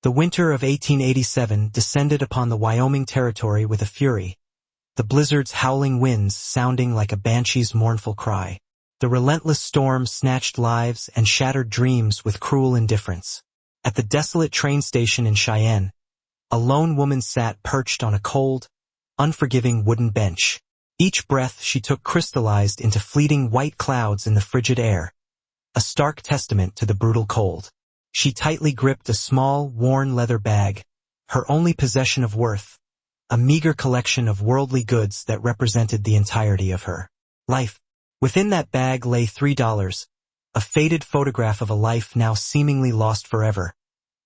The winter of 1887 descended upon the Wyoming Territory with a fury, the blizzard's howling winds sounding like a banshee's mournful cry. The relentless storm snatched lives and shattered dreams with cruel indifference. At the desolate train station in Cheyenne, a lone woman sat perched on a cold, unforgiving wooden bench. Each breath she took crystallized into fleeting white clouds in the frigid air, a stark testament to the brutal cold. She tightly gripped a small, worn leather bag, her only possession of worth, a meager collection of worldly goods that represented the entirety of her life. Within that bag lay $3, a faded photograph of a life now seemingly lost forever,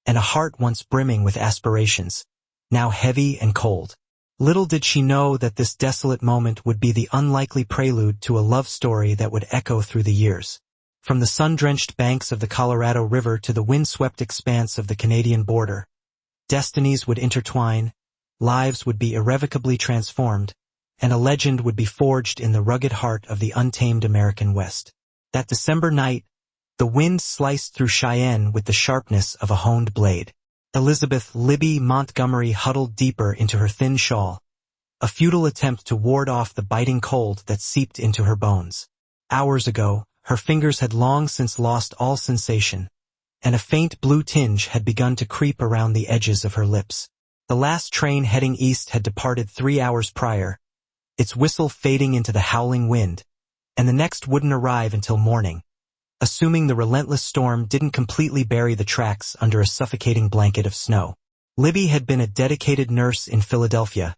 and a heart once brimming with aspirations, now heavy and cold. Little did she know that this desolate moment would be the unlikely prelude to a love story that would echo through the years. From the sun-drenched banks of the Colorado River to the wind-swept expanse of the Canadian border, destinies would intertwine, lives would be irrevocably transformed, and a legend would be forged in the rugged heart of the untamed American West. That December night, the wind sliced through Cheyenne with the sharpness of a honed blade. Elizabeth "Libby" Montgomery huddled deeper into her thin shawl, a futile attempt to ward off the biting cold that seeped into her bones. Hours ago, her fingers had long since lost all sensation, and a faint blue tinge had begun to creep around the edges of her lips. The last train heading east had departed 3 hours prior, its whistle fading into the howling wind, and the next wouldn't arrive until morning, assuming the relentless storm didn't completely bury the tracks under a suffocating blanket of snow. Libby had been a dedicated nurse in Philadelphia,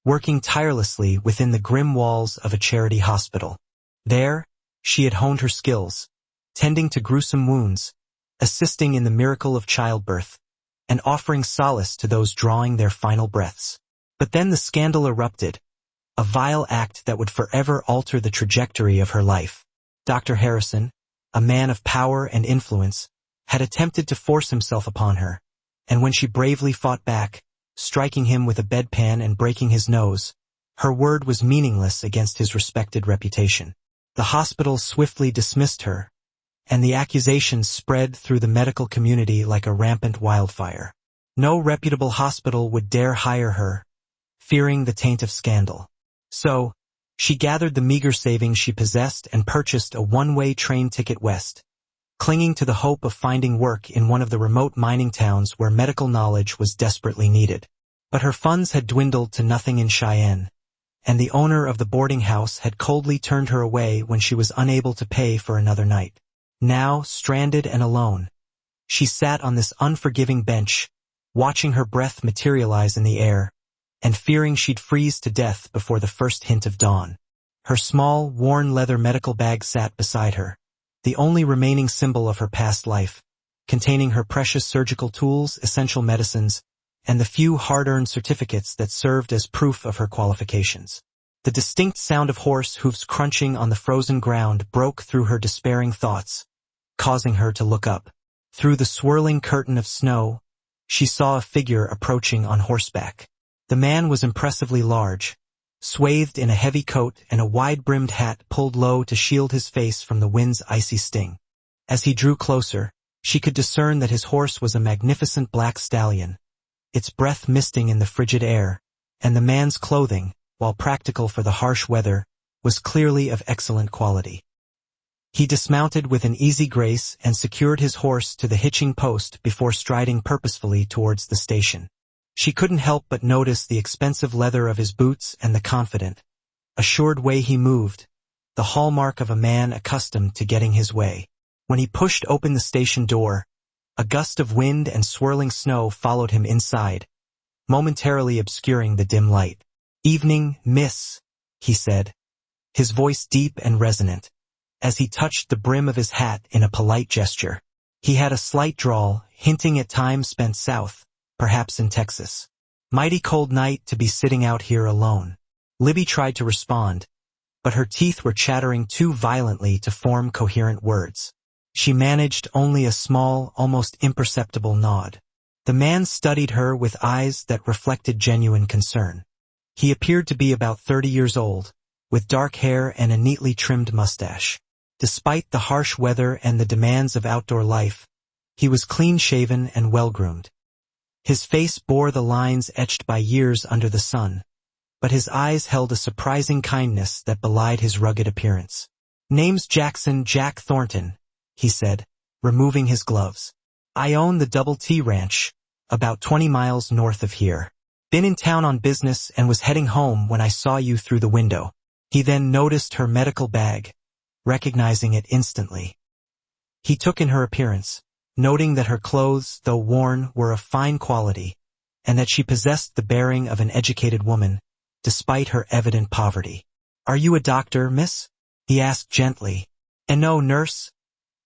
working tirelessly within the grim walls of a charity hospital. There, she had honed her skills, tending to gruesome wounds, assisting in the miracle of childbirth, and offering solace to those drawing their final breaths. But then the scandal erupted, a vile act that would forever alter the trajectory of her life. Dr. Harrison, a man of power and influence, had attempted to force himself upon her, and when she bravely fought back, striking him with a bedpan and breaking his nose, her word was meaningless against his respected reputation. The hospital swiftly dismissed her, and the accusations spread through the medical community like a rampant wildfire. No reputable hospital would dare hire her, fearing the taint of scandal. So, she gathered the meager savings she possessed and purchased a one-way train ticket west, clinging to the hope of finding work in one of the remote mining towns where medical knowledge was desperately needed. But her funds had dwindled to nothing in Cheyenne, and the owner of the boarding house had coldly turned her away when she was unable to pay for another night. Now, stranded and alone, she sat on this unforgiving bench, watching her breath materialize in the air, and fearing she'd freeze to death before the first hint of dawn. Her small, worn leather medical bag sat beside her, the only remaining symbol of her past life, containing her precious surgical tools, essential medicines, and the few hard-earned certificates that served as proof of her qualifications. The distinct sound of horse hooves crunching on the frozen ground broke through her despairing thoughts, causing her to look up. Through the swirling curtain of snow, she saw a figure approaching on horseback. The man was impressively large, swathed in a heavy coat and a wide-brimmed hat pulled low to shield his face from the wind's icy sting. As he drew closer, she could discern that his horse was a magnificent black stallion, its breath misting in the frigid air, and the man's clothing, while practical for the harsh weather, was clearly of excellent quality. He dismounted with an easy grace and secured his horse to the hitching post before striding purposefully towards the station. She couldn't help but notice the expensive leather of his boots and the confident, assured way he moved, the hallmark of a man accustomed to getting his way. When he pushed open the station door, a gust of wind and swirling snow followed him inside, momentarily obscuring the dim light. "Evening, miss," he said, his voice deep and resonant, as he touched the brim of his hat in a polite gesture. He had a slight drawl, hinting at time spent south, perhaps in Texas. "Mighty cold night to be sitting out here alone." Libby tried to respond, but her teeth were chattering too violently to form coherent words. She managed only a small, almost imperceptible nod. The man studied her with eyes that reflected genuine concern. He appeared to be about 30 years old, with dark hair and a neatly trimmed mustache. Despite the harsh weather and the demands of outdoor life, he was clean-shaven and well-groomed. His face bore the lines etched by years under the sun, but his eyes held a surprising kindness that belied his rugged appearance. "Name's Jack Thornton," he said, removing his gloves. "I own the Double T Ranch, about 20 miles north of here. Been in town on business and was heading home when I saw you through the window." He then noticed her medical bag, recognizing it instantly. He took in her appearance, noting that her clothes, though worn, were of fine quality, and that she possessed the bearing of an educated woman, despite her evident poverty. "Are you a doctor, miss?" he asked gently. "No, nurse,"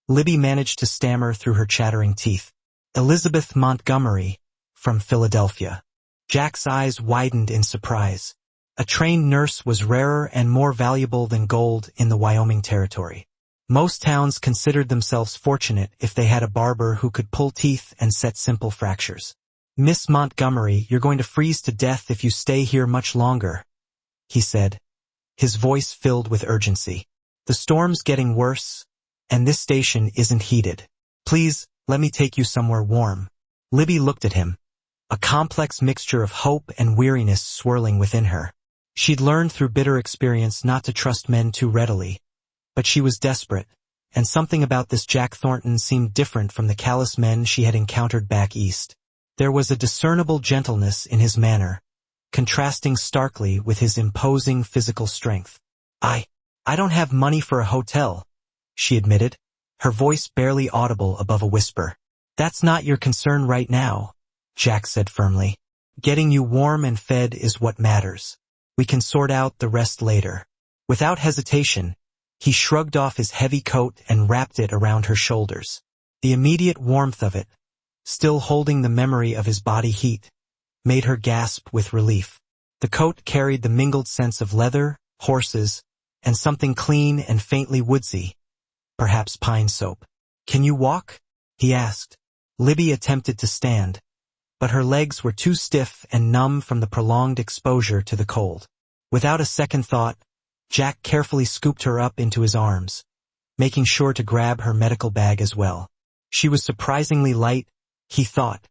Libby managed to stammer through her chattering teeth. "Elizabeth Montgomery, from Philadelphia." Jack's eyes widened in surprise. A trained nurse was rarer and more valuable than gold in the Wyoming Territory. Most towns considered themselves fortunate if they had a barber who could pull teeth and set simple fractures. "Miss Montgomery, you're going to freeze to death if you stay here much longer," he said, his voice filled with urgency. "The storm's getting worse, and this station isn't heated. Please, let me take you somewhere warm." Libby looked at him, a complex mixture of hope and weariness swirling within her. She'd learned through bitter experience not to trust men too readily, but she was desperate, and something about this Jack Thornton seemed different from the callous men she had encountered back east. There was a discernible gentleness in his manner, contrasting starkly with his imposing physical strength. I don't have money for a hotel," she admitted, her voice barely audible above a whisper. "That's not your concern right now," Jack said firmly. "Getting you warm and fed is what matters. We can sort out the rest later." Without hesitation, he shrugged off his heavy coat and wrapped it around her shoulders. The immediate warmth of it, still holding the memory of his body heat, made her gasp with relief. The coat carried the mingled scents of leather, horses, and something clean and faintly woodsy, perhaps pine soap. "Can you walk?" he asked. Libby attempted to stand, but her legs were too stiff and numb from the prolonged exposure to the cold. Without a second thought, Jack carefully scooped her up into his arms, making sure to grab her medical bag as well. She was surprisingly light, he thought,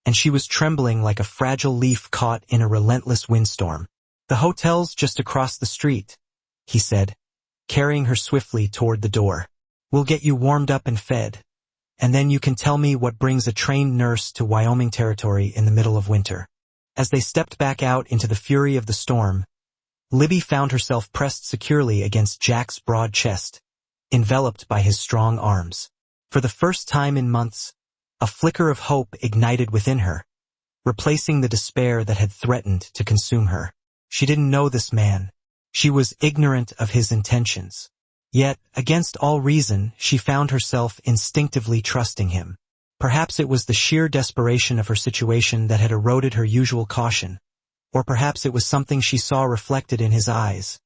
and she was trembling like a fragile leaf caught in a relentless windstorm. "The hotel's just across the street," he said, carrying her swiftly toward the door. "We'll get you warmed up and fed, and then you can tell me what brings a trained nurse to Wyoming Territory in the middle of winter." As they stepped back out into the fury of the storm, Libby found herself pressed securely against Jack's broad chest, enveloped by his strong arms. For the first time in months, a flicker of hope ignited within her, replacing the despair that had threatened to consume her. She didn't know this man. She was ignorant of his intentions. Yet, against all reason, she found herself instinctively trusting him. Perhaps it was the sheer desperation of her situation that had eroded her usual caution, or perhaps it was something she saw reflected in his eyes,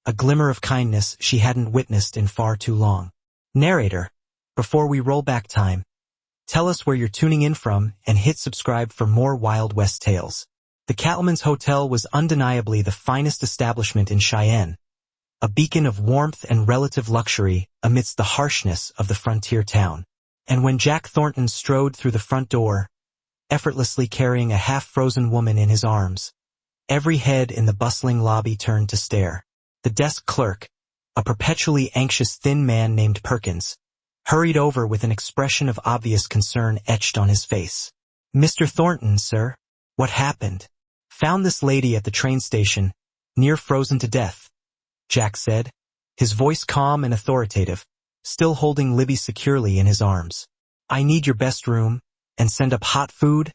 a glimmer of kindness she hadn't witnessed in far too long. Narrator, before we roll back time, tell us where you're tuning in from and hit subscribe for more Wild West tales. The Cattleman's Hotel was undeniably the finest establishment in Cheyenne, a beacon of warmth and relative luxury amidst the harshness of the frontier town. And when Jack Thornton strode through the front door, effortlessly carrying a half-frozen woman in his arms, every head in the bustling lobby turned to stare. The desk clerk, a perpetually anxious thin man named Perkins, hurried over with an expression of obvious concern etched on his face. "Mr. Thornton, sir, what happened?" "Found this lady at the train station, near frozen to death," Jack said, his voice calm and authoritative, still holding Libby securely in his arms. "I need your best room, and send up hot food,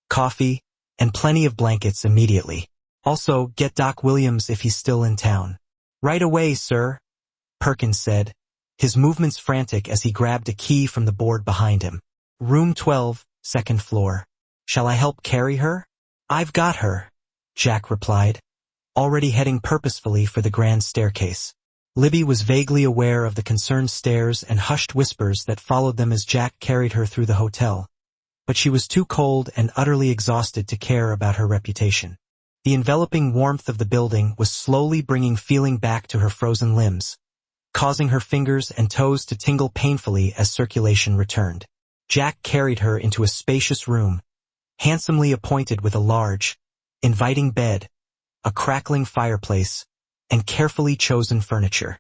coffee, and plenty of blankets immediately. Also, get Doc Williams if he's still in town." "Right away, sir," Perkins said, his movements frantic as he grabbed a key from the board behind him. "Room 12, second floor. Shall I help carry her?" "I've got her," Jack replied, already heading purposefully for the grand staircase. Libby was vaguely aware of the concerned stares and hushed whispers that followed them as Jack carried her through the hotel, but she was too cold and utterly exhausted to care about her reputation. The enveloping warmth of the building was slowly bringing feeling back to her frozen limbs, causing her fingers and toes to tingle painfully as circulation returned. Jack carried her into a spacious room, handsomely appointed with a large, inviting bed, a crackling fireplace, and carefully chosen furniture.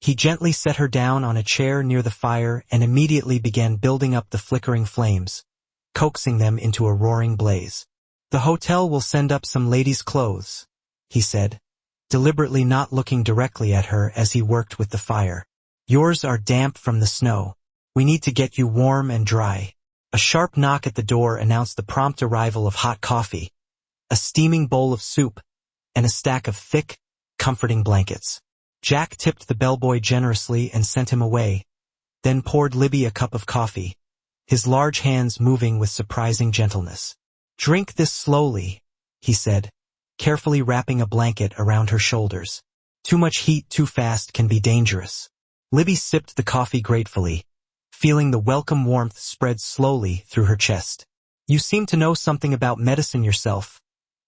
He gently set her down on a chair near the fire and immediately began building up the flickering flames, coaxing them into a roaring blaze. "The hotel will send up some ladies' clothes," he said, deliberately not looking directly at her as he worked with the fire. "Yours are damp from the snow. We need to get you warm and dry." A sharp knock at the door announced the prompt arrival of hot coffee, a steaming bowl of soup, and a stack of thick, comforting blankets. Jack tipped the bellboy generously and sent him away, then poured Libby a cup of coffee, his large hands moving with surprising gentleness. "Drink this slowly," he said, carefully wrapping a blanket around her shoulders. "Too much heat too fast can be dangerous." Libby sipped the coffee gratefully, feeling the welcome warmth spread slowly through her chest. "You seem to know something about medicine yourself,"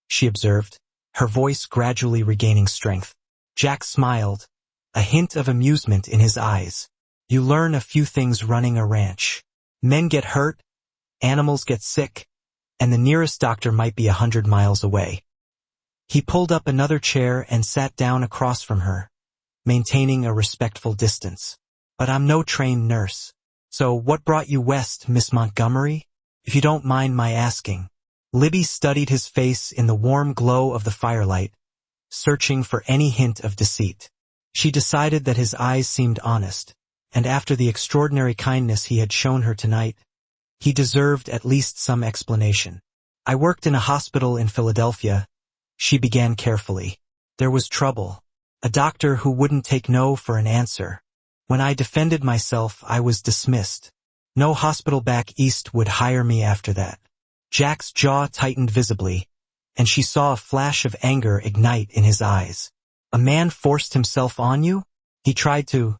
she observed, her voice gradually regaining strength. Jack smiled, a hint of amusement in his eyes. "You learn a few things running a ranch. Men get hurt, animals get sick, and the nearest doctor might be 100 miles away." He pulled up another chair and sat down across from her, maintaining a respectful distance. "But I'm no trained nurse. So what brought you west, Miss Montgomery? If you don't mind my asking." Libby studied his face in the warm glow of the firelight, searching for any hint of deceit. She decided that his eyes seemed honest, and after the extraordinary kindness he had shown her tonight, he deserved at least some explanation. "I worked in a hospital in Philadelphia," she began carefully. "There was trouble. A doctor who wouldn't take no for an answer. When I defended myself, I was dismissed. No hospital back east would hire me after that." Jack's jaw tightened visibly, and she saw a flash of anger ignite in his eyes. "A man forced himself on you?" "He tried to,"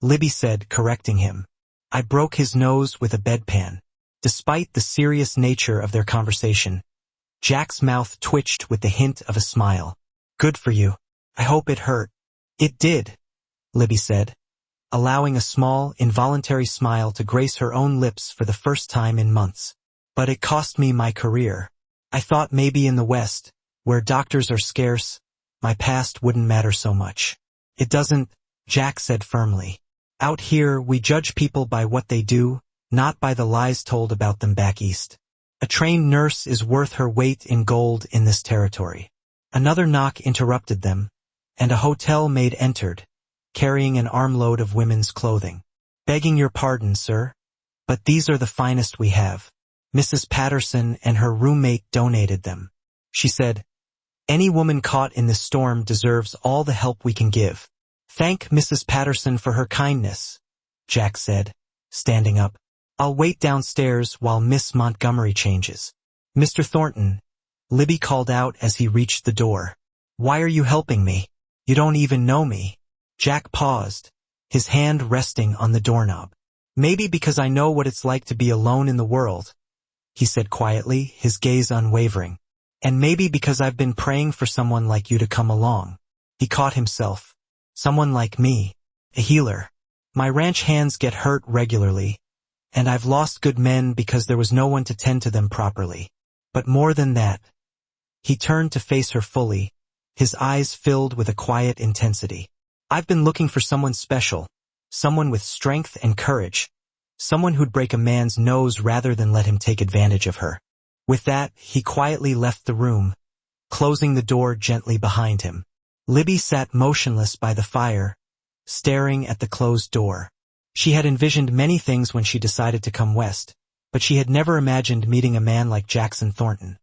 Libby said, correcting him. "I broke his nose with a bedpan." Despite the serious nature of their conversation, Jack's mouth twitched with the hint of a smile. "Good for you. I hope it hurt." "It did," Libby said, allowing a small, involuntary smile to grace her own lips for the first time in months. "But it cost me my career. I thought maybe in the West, where doctors are scarce, my past wouldn't matter so much." "It doesn't," Jack said firmly. "Out here, we judge people by what they do, not by the lies told about them back east. A trained nurse is worth her weight in gold in this territory." Another knock interrupted them, and a hotel maid entered, carrying an armload of women's clothing. "Begging your pardon, sir, but these are the finest we have. Mrs. Patterson and her roommate donated them," she said. "Any woman caught in this storm deserves all the help we can give." "Thank Mrs. Patterson for her kindness," Jack said, standing up. "I'll wait downstairs while Miss Montgomery changes." "Mr. Thornton," Libby called out as he reached the door. "Why are you helping me? You don't even know me." Jack paused, his hand resting on the doorknob. "Maybe because I know what it's like to be alone in the world," he said quietly, his gaze unwavering. "And maybe because I've been praying for someone like you to come along." He caught himself. "Someone like me, a healer. My ranch hands get hurt regularly, and I've lost good men because there was no one to tend to them properly. But more than that." He turned to face her fully, his eyes filled with a quiet intensity. "I've been looking for someone special, someone with strength and courage, someone who'd break a man's nose rather than let him take advantage of her." With that, he quietly left the room, closing the door gently behind him. Libby sat motionless by the fire, staring at the closed door. She had envisioned many things when she decided to come west, but she had never imagined meeting a man like Jackson Thornton.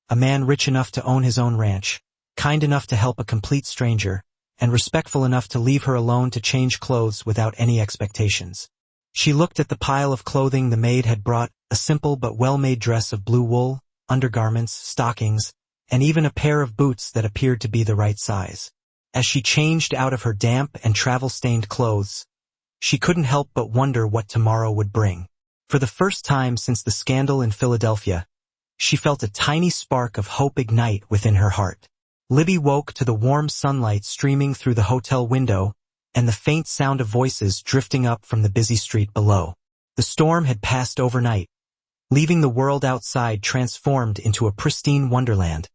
A man rich enough to own his own ranch, kind enough to help a complete stranger, and respectful enough to leave her alone to change clothes without any expectations. She looked at the pile of clothing the maid had brought, a simple but well-made dress of blue wool, undergarments, stockings, and even a pair of boots that appeared to be the right size. As she changed out of her damp and travel-stained clothes, she couldn't help but wonder what tomorrow would bring. For the first time since the scandal in Philadelphia, she felt a tiny spark of hope ignite within her heart. Libby woke to the warm sunlight streaming through the hotel window and the faint sound of voices drifting up from the busy street below. The storm had passed overnight, leaving the world outside transformed into a pristine wonderland,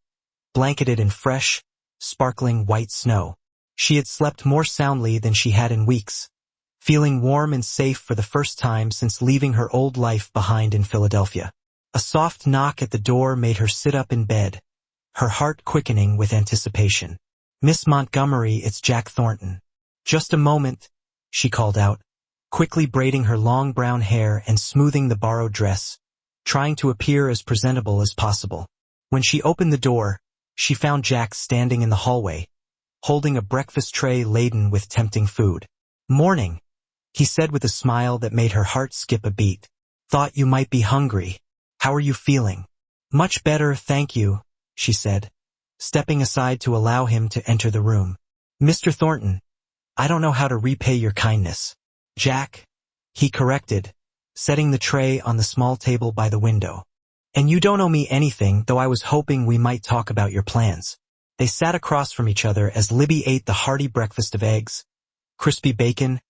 blanketed in fresh, sparkling white snow. She had slept more soundly than she had in weeks, feeling warm and safe for the first time since leaving her old life behind in Philadelphia. A soft knock at the door made her sit up in bed, her heart quickening with anticipation. "Miss Montgomery, it's Jack Thornton." "Just a moment," she called out, quickly braiding her long brown hair and smoothing the borrowed dress, trying to appear as presentable as possible. When she opened the door, she found Jack standing in the hallway, holding a breakfast tray laden with tempting food. "Morning," he said with a smile that made her heart skip a beat. "Thought you might be hungry. How are you feeling?" "Much better, thank you," she said, stepping aside to allow him to enter the room. "Mr. Thornton, I don't know how to repay your kindness." "Jack," he corrected, setting the tray on the small table by the window. "And you don't owe me anything, though I was hoping we might talk about your plans." They sat across from each other as Libby ate the hearty breakfast of eggs, crispy bacon,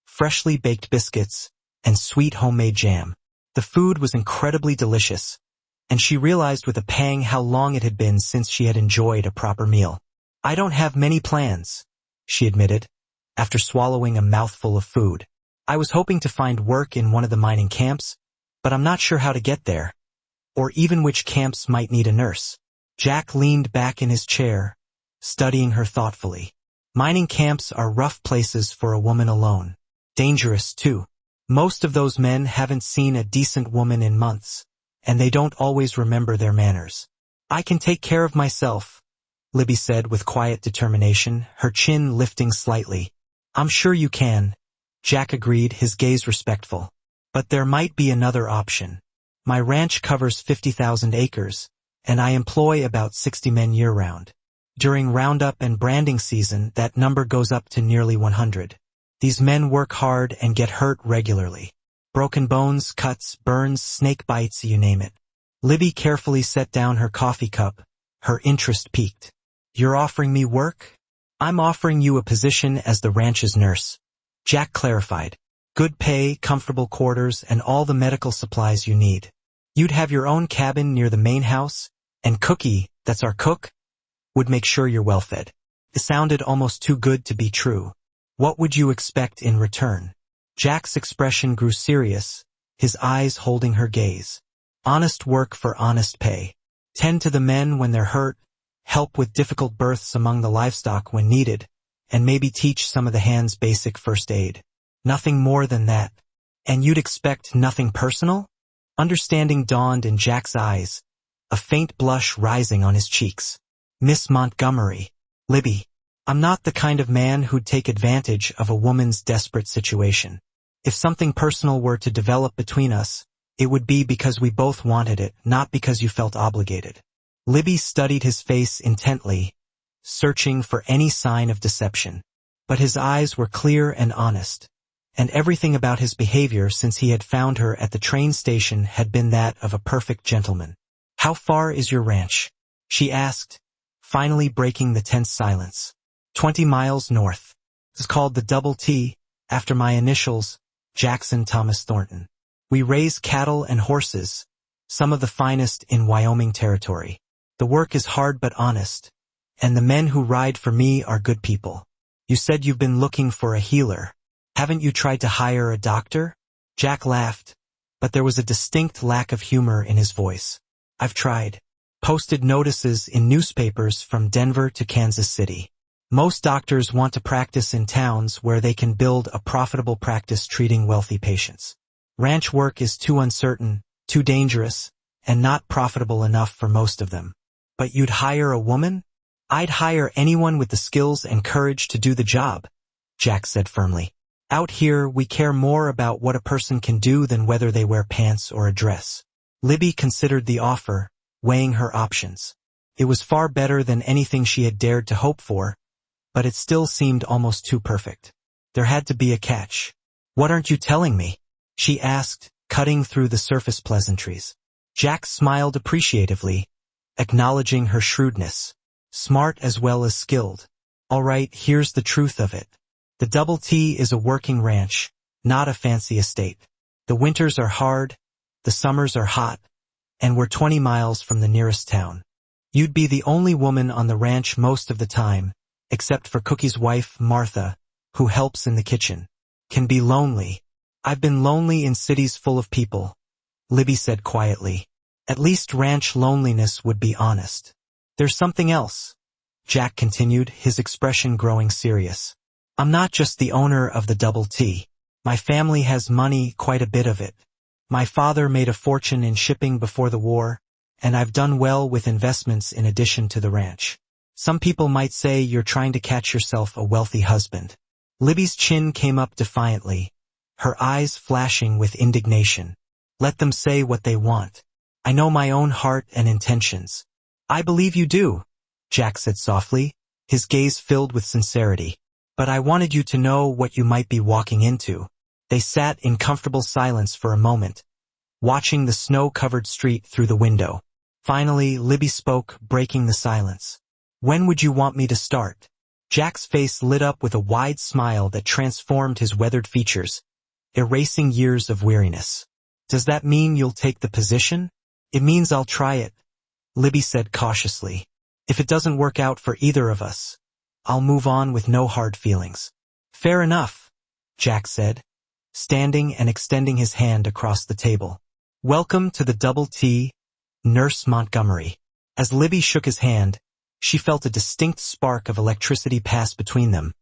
freshly baked biscuits, and sweet homemade jam. The food was incredibly delicious, and she realized with a pang how long it had been since she had enjoyed a proper meal. "I don't have many plans," she admitted, after swallowing a mouthful of food. "I was hoping to find work in one of the mining camps, but I'm not sure how to get there, or even which camps might need a nurse." Jack leaned back in his chair, studying her thoughtfully. "Mining camps are rough places for a woman alone. Dangerous, too. Most of those men haven't seen a decent woman in months, and they don't always remember their manners." "I can take care of myself," Libby said with quiet determination, her chin lifting slightly. "I'm sure you can," Jack agreed, his gaze respectful. "But there might be another option. My ranch covers 50,000 acres, and I employ about 60 men year-round. During roundup and branding season, that number goes up to nearly 100. These men work hard and get hurt regularly. Broken bones, cuts, burns, snake bites, you name it." Libby carefully set down her coffee cup, her interest piqued. "You're offering me work?" "I'm offering you a position as the ranch's nurse," Jack clarified. "Good pay, comfortable quarters, and all the medical supplies you need. You'd have your own cabin near the main house, and Cookie, that's our cook, would make sure you're well fed." It sounded almost too good to be true. "What would you expect in return?" Jack's expression grew serious, his eyes holding her gaze. "Honest work for honest pay. Tend to the men when they're hurt, help with difficult births among the livestock when needed, and maybe teach some of the hands basic first aid. Nothing more than that." "And you'd expect nothing personal?" Understanding dawned in Jack's eyes, a faint blush rising on his cheeks. "Miss Montgomery, Libby, I'm not the kind of man who'd take advantage of a woman's desperate situation. If something personal were to develop between us, it would be because we both wanted it, not because you felt obligated." Libby studied his face intently, searching for any sign of deception. But his eyes were clear and honest, and everything about his behavior since he had found her at the train station had been that of a perfect gentleman. "How far is your ranch?" she asked, finally breaking the tense silence. 20 miles north. It's called the Double T, after my initials, Jackson Thomas Thornton. We raise cattle and horses, some of the finest in Wyoming territory. The work is hard but honest, and the men who ride for me are good people. You said you've been looking for a healer. Haven't you tried to hire a doctor?" Jack laughed, but there was a distinct lack of humor in his voice. "I've tried. Posted notices in newspapers from Denver to Kansas City. Most doctors want to practice in towns where they can build a profitable practice treating wealthy patients. Ranch work is too uncertain, too dangerous, and not profitable enough for most of them." "But you'd hire a woman?" "I'd hire anyone with the skills and courage to do the job," Jack said firmly. "Out here, we care more about what a person can do than whether they wear pants or a dress." Libby considered the offer, weighing her options. It was far better than anything she had dared to hope for, but it still seemed almost too perfect. There had to be a catch. "What aren't you telling me?" she asked, cutting through the surface pleasantries. Jack smiled appreciatively, acknowledging her shrewdness. "Smart as well as skilled. All right, here's the truth of it. The Double T is a working ranch, not a fancy estate. The winters are hard, The summers are hot, and we're 20 miles from the nearest town. You'd be the only woman on the ranch most of the time, except for Cookie's wife, Martha, who helps in the kitchen. Can be lonely. I've been lonely in cities full of people, Libby said quietly. At least ranch loneliness would be honest. There's something else, Jack continued, his expression growing serious. I'm not just the owner of the Double T. My family has money, quite a bit of it. My father made a fortune in shipping before the war, and I've done well with investments in addition to the ranch. Some people might say you're trying to catch yourself a wealthy husband. Libby's chin came up defiantly, her eyes flashing with indignation. Let them say what they want. I know my own heart and intentions. I believe you do, Jack said softly, his gaze filled with sincerity. But I wanted you to know what you might be walking into. They sat in comfortable silence for a moment, watching the snow-covered street through the window. Finally, Libby spoke, breaking the silence. When would you want me to start? Jack's face lit up with a wide smile that transformed his weathered features, erasing years of weariness. Does that mean you'll take the position? It means I'll try it, Libby said cautiously. If it doesn't work out for either of us, I'll move on with no hard feelings. Fair enough, Jack said, standing and extending his hand across the table. Welcome to the Double T, Nurse Montgomery. As Libby shook his hand, she felt a distinct spark of electricity pass between them,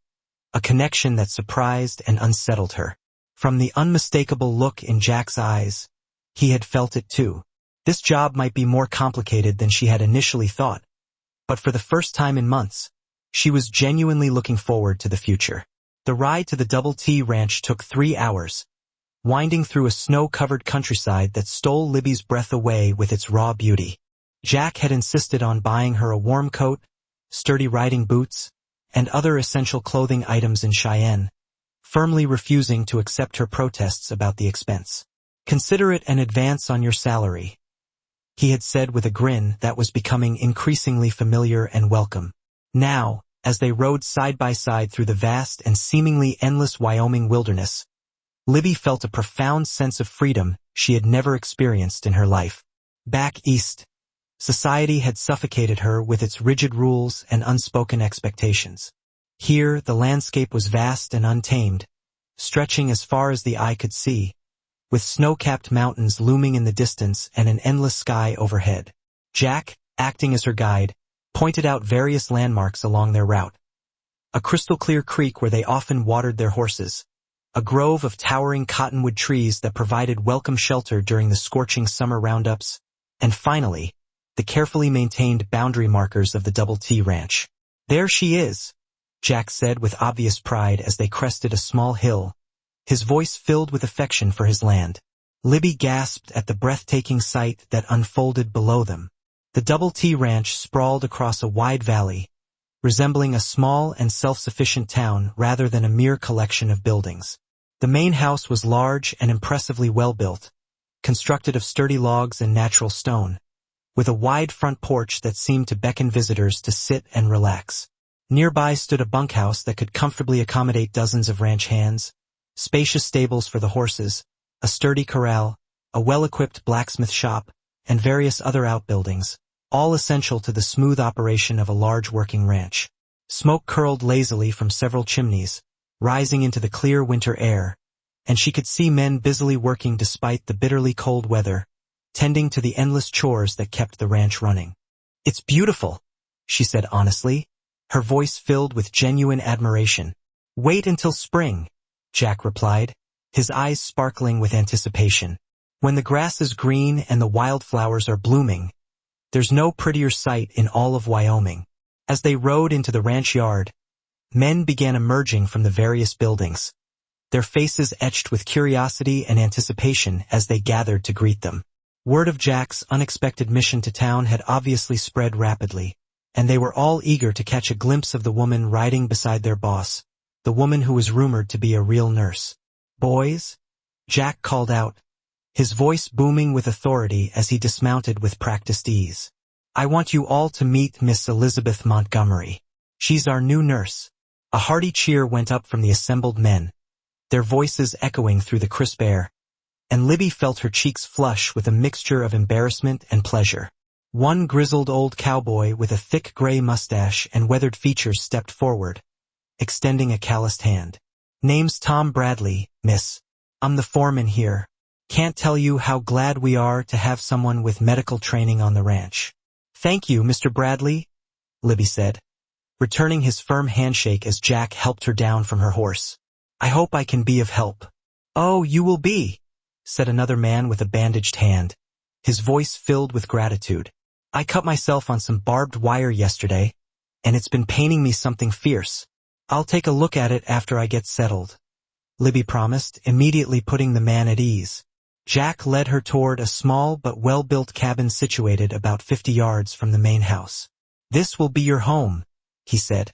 a connection that surprised and unsettled her. From the unmistakable look in Jack's eyes, he had felt it too. This job might be more complicated than she had initially thought, but for the first time in months, she was genuinely looking forward to the future. The ride to the Double T ranch took 3 hours, winding through a snow-covered countryside that stole Libby's breath away with its raw beauty. Jack had insisted on buying her a warm coat, sturdy riding boots, and other essential clothing items in Cheyenne, firmly refusing to accept her protests about the expense. Consider it an advance on your salary, he had said with a grin that was becoming increasingly familiar and welcome. Now, as they rode side by side through the vast and seemingly endless Wyoming wilderness, Libby felt a profound sense of freedom she had never experienced in her life. Back east, society had suffocated her with its rigid rules and unspoken expectations. Here, the landscape was vast and untamed, stretching as far as the eye could see, with snow-capped mountains looming in the distance and an endless sky overhead. Jack, acting as her guide, pointed out various landmarks along their route. A crystal-clear creek where they often watered their horses, a grove of towering cottonwood trees that provided welcome shelter during the scorching summer roundups, and finally, the carefully maintained boundary markers of the Double T ranch. There she is, Jack said with obvious pride as they crested a small hill, his voice filled with affection for his land. Libby gasped at the breathtaking sight that unfolded below them. The Double T ranch sprawled across a wide valley, resembling a small and self-sufficient town rather than a mere collection of buildings. The main house was large and impressively well-built, constructed of sturdy logs and natural stone, with a wide front porch that seemed to beckon visitors to sit and relax. Nearby stood a bunkhouse that could comfortably accommodate dozens of ranch hands, spacious stables for the horses, a sturdy corral, a well-equipped blacksmith shop, and various other outbuildings, all essential to the smooth operation of a large working ranch. Smoke curled lazily from several chimneys, rising into the clear winter air, and she could see men busily working despite the bitterly cold weather, tending to the endless chores that kept the ranch running. It's beautiful, she said honestly, her voice filled with genuine admiration. Wait until spring, Jack replied, his eyes sparkling with anticipation. When the grass is green and the wildflowers are blooming, there's no prettier sight in all of Wyoming. As they rode into the ranch yard, men began emerging from the various buildings, their faces etched with curiosity and anticipation as they gathered to greet them. Word of Jack's unexpected mission to town had obviously spread rapidly, and they were all eager to catch a glimpse of the woman riding beside their boss, the woman who was rumored to be a real nurse. Boys, Jack called out, his voice booming with authority as he dismounted with practiced ease. I want you all to meet Miss Elizabeth Montgomery. She's our new nurse. A hearty cheer went up from the assembled men, their voices echoing through the crisp air. and Libby felt her cheeks flush with a mixture of embarrassment and pleasure. One grizzled old cowboy with a thick gray mustache and weathered features stepped forward, extending a calloused hand. "Name's Tom Bradley, miss. I'm the foreman here. Can't tell you how glad we are to have someone with medical training on the ranch." "Thank you, Mr. Bradley," Libby said, returning his firm handshake as Jack helped her down from her horse. "I hope I can be of help." "Oh, you will be," said another man with a bandaged hand, his voice filled with gratitude. "I cut myself on some barbed wire yesterday, and it's been paining me something fierce. I'll take a look at it after I get settled," Libby promised, immediately putting the man at ease. Jack led her toward a small but well-built cabin situated about 50 yards from the main house. "This will be your home," he said,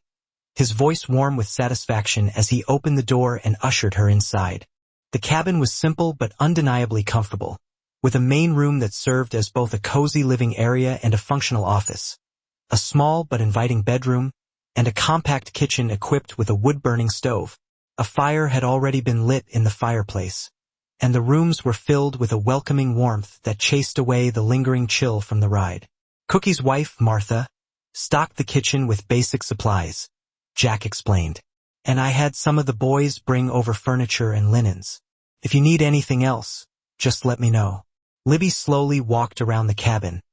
his voice warm with satisfaction as he opened the door and ushered her inside. The cabin was simple but undeniably comfortable, with a main room that served as both a cozy living area and a functional office, a small but inviting bedroom, and a compact kitchen equipped with a wood-burning stove. A fire had already been lit in the fireplace, and the rooms were filled with a welcoming warmth that chased away the lingering chill from the ride. Cookie's wife, Martha, stocked the kitchen with basic supplies, Jack explained, "and I had some of the boys bring over furniture and linens. If you need anything else, just let me know." Libby slowly walked around the cabin,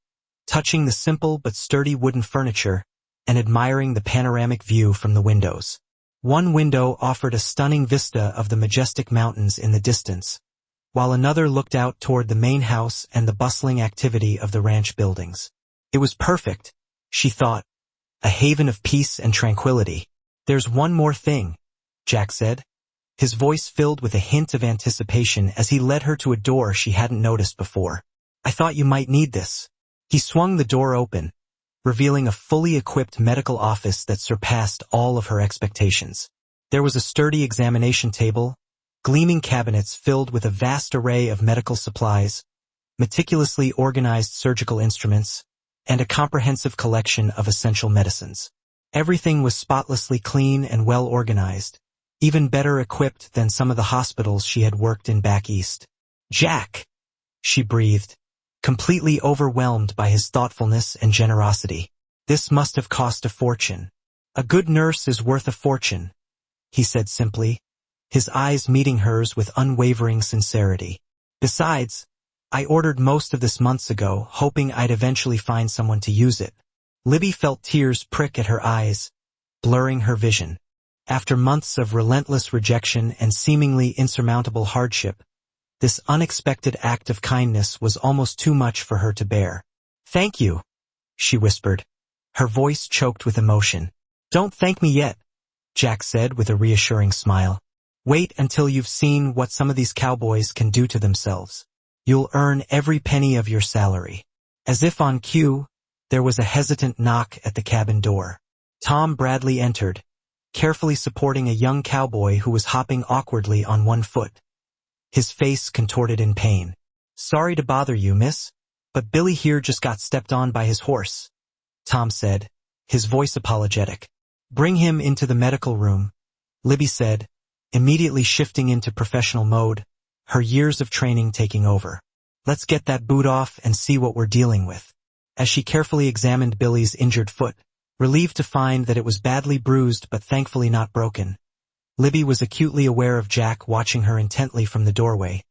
touching the simple but sturdy wooden furniture and admiring the panoramic view from the windows. One window offered a stunning vista of the majestic mountains in the distance, while another looked out toward the main house and the bustling activity of the ranch buildings. It was perfect, she thought, a haven of peace and tranquility. "There's one more thing," Jack said, his voice filled with a hint of anticipation as he led her to a door she hadn't noticed before. "I thought you might need this." He swung the door open, revealing a fully equipped medical office that surpassed all of her expectations. There was a sturdy examination table, gleaming cabinets filled with a vast array of medical supplies, meticulously organized surgical instruments, and a comprehensive collection of essential medicines. Everything was spotlessly clean and well organized, even better equipped than some of the hospitals she had worked in back east. "Jack," she breathed, completely overwhelmed by his thoughtfulness and generosity. "This must have cost a fortune." "A good nurse is worth a fortune," he said simply, his eyes meeting hers with unwavering sincerity. "Besides, I ordered most of this months ago, hoping I'd eventually find someone to use it." Libby felt tears prick at her eyes, blurring her vision. After months of relentless rejection and seemingly insurmountable hardship, this unexpected act of kindness was almost too much for her to bear. "Thank you," she whispered, her voice choked with emotion. "Don't thank me yet," Jack said with a reassuring smile. "Wait until you've seen what some of these cowboys can do to themselves. You'll earn every penny of your salary." As if on cue, there was a hesitant knock at the cabin door. Tom Bradley entered, carefully supporting a young cowboy who was hopping awkwardly on one foot, his face contorted in pain. "Sorry to bother you, miss, but Billy here just got stepped on by his horse," Tom said, his voice apologetic. "Bring him into the medical room," Libby said, immediately shifting into professional mode, her years of training taking over. "Let's get that boot off and see what we're dealing with." As she carefully examined Billy's injured foot, relieved to find that it was badly bruised but thankfully not broken, Libby was acutely aware of Jack watching her intently from the doorway,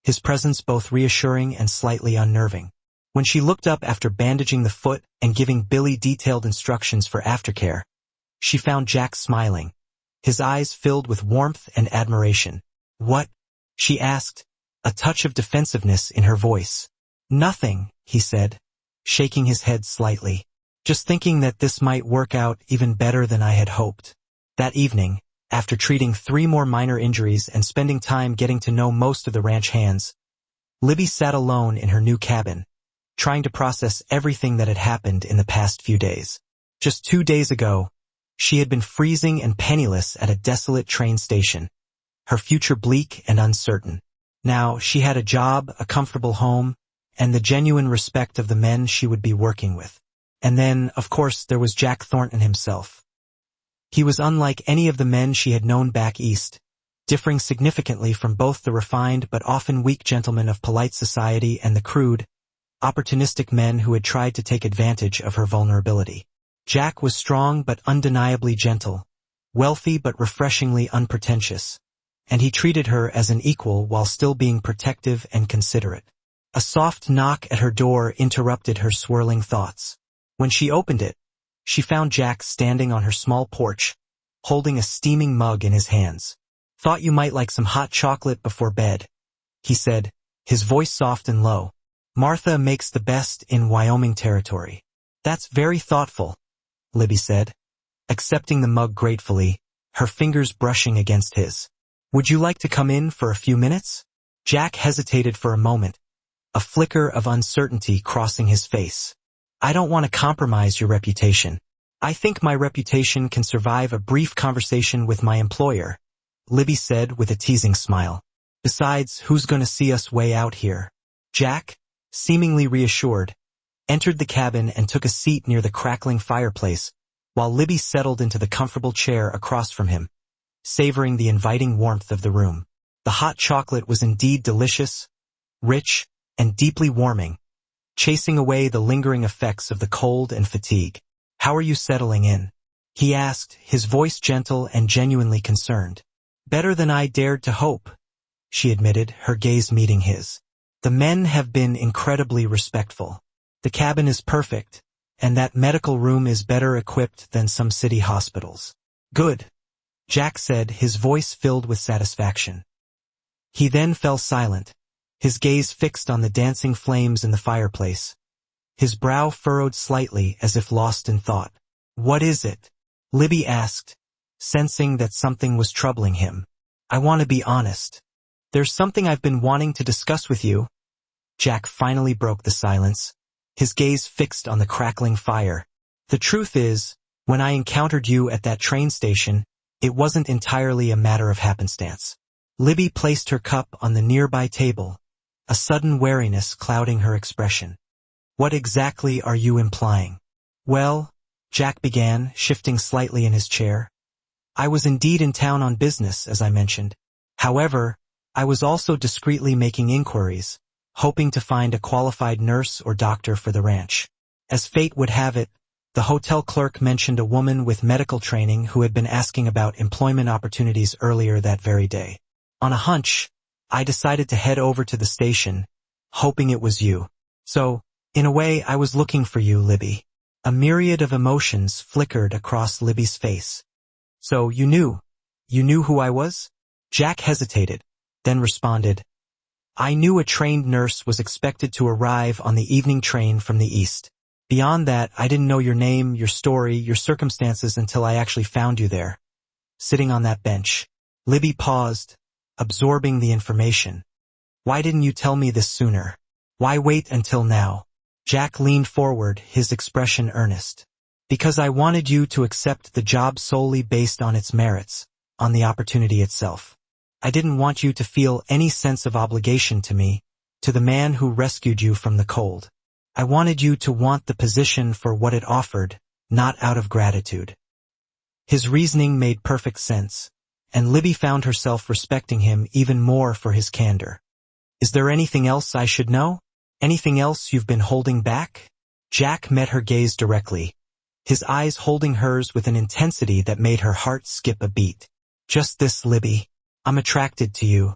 his presence both reassuring and slightly unnerving. When she looked up after bandaging the foot and giving Billy detailed instructions for aftercare, she found Jack smiling, his eyes filled with warmth and admiration. "What?" she asked, a touch of defensiveness in her voice. "Nothing," he said, shaking his head slightly. "Just thinking that this might work out even better than I had hoped." That evening, after treating 3 more minor injuries and spending time getting to know most of the ranch hands, Libby sat alone in her new cabin, trying to process everything that had happened in the past few days. Just 2 days ago, she had been freezing and penniless at a desolate train station, her future bleak and uncertain. Now she had a job, a comfortable home, and the genuine respect of the men she would be working with. And then, of course, there was Jack Thornton himself. He was unlike any of the men she had known back east, differing significantly from both the refined but often weak gentlemen of polite society and the crude, opportunistic men who had tried to take advantage of her vulnerability. Jack was strong but undeniably gentle, wealthy but refreshingly unpretentious, and he treated her as an equal while still being protective and considerate. A soft knock at her door interrupted her swirling thoughts. When she opened it, she found Jack standing on her small porch, holding a steaming mug in his hands. "Thought you might like some hot chocolate before bed," he said, his voice soft and low. "Martha makes the best in Wyoming territory." "That's very thoughtful," Libby said, accepting the mug gratefully, her fingers brushing against his. "Would you like to come in for a few minutes?" Jack hesitated for a moment, a flicker of uncertainty crossing his face. "I don't want to compromise your reputation." "I think my reputation can survive a brief conversation with my employer," Libby said with a teasing smile. "Besides, who's going to see us way out here?" Jack, seemingly reassured, entered the cabin and took a seat near the crackling fireplace, while Libby settled into the comfortable chair across from him, savoring the inviting warmth of the room. The hot chocolate was indeed delicious, rich, and deeply warming, chasing away the lingering effects of the cold and fatigue. "How are you settling in?" he asked, his voice gentle and genuinely concerned. "Better than I dared to hope," she admitted, her gaze meeting his. "The men have been incredibly respectful. The cabin is perfect, and that medical room is better equipped than some city hospitals." "Good," Jack said, his voice filled with satisfaction. He then fell silent, his gaze fixed on the dancing flames in the fireplace, his brow furrowed slightly as if lost in thought. "What is it?" Libby asked, sensing that something was troubling him. "I want to be honest. There's something I've been wanting to discuss with you." Jack finally broke the silence, his gaze fixed on the crackling fire. "The truth is, when I encountered you at that train station, it wasn't entirely a matter of happenstance." Libby placed her cup on the nearby table, a sudden wariness clouding her expression. "What exactly are you implying?" "Well," Jack began, shifting slightly in his chair, "I was indeed in town on business, as I mentioned. However, I was also discreetly making inquiries, hoping to find a qualified nurse or doctor for the ranch. As fate would have it, the hotel clerk mentioned a woman with medical training who had been asking about employment opportunities earlier that very day. On a hunch, I decided to head over to the station, hoping it was you. So, in a way, I was looking for you, Libby." A myriad of emotions flickered across Libby's face. "So you knew who I was?" Jack hesitated, then responded, "I knew a trained nurse was expected to arrive on the evening train from the east. Beyond that, I didn't know your name, your story, your circumstances until I actually found you there, sitting on that bench." Libby paused, absorbing the information. "Why didn't you tell me this sooner? Why wait until now?" Jack leaned forward, his expression earnest. "Because I wanted you to accept the job solely based on its merits, on the opportunity itself. I didn't want you to feel any sense of obligation to me, to the man who rescued you from the cold. I wanted you to want the position for what it offered, not out of gratitude." His reasoning made perfect sense, and Libby found herself respecting him even more for his candor. "Is there anything else I should know? Anything else you've been holding back?" Jack met her gaze directly, his eyes holding hers with an intensity that made her heart skip a beat. "Just this, Libby. I'm attracted to you.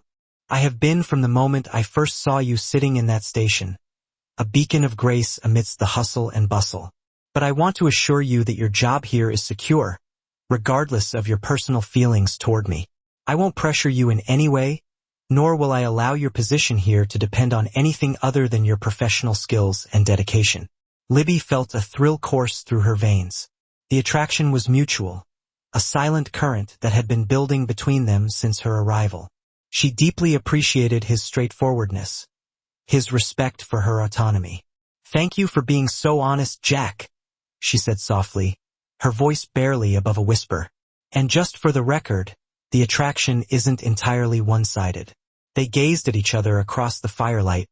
I have been from the moment I first saw you sitting in that station, a beacon of grace amidst the hustle and bustle. But I want to assure you that your job here is secure, regardless of your personal feelings toward me. I won't pressure you in any way, nor will I allow your position here to depend on anything other than your professional skills and dedication." Libby felt a thrill course through her veins. The attraction was mutual, a silent current that had been building between them since her arrival. She deeply appreciated his straightforwardness, his respect for her autonomy. "Thank you for being so honest, Jack," she said softly, her voice barely above a whisper. "And just for the record, the attraction isn't entirely one-sided." They gazed at each other across the firelight,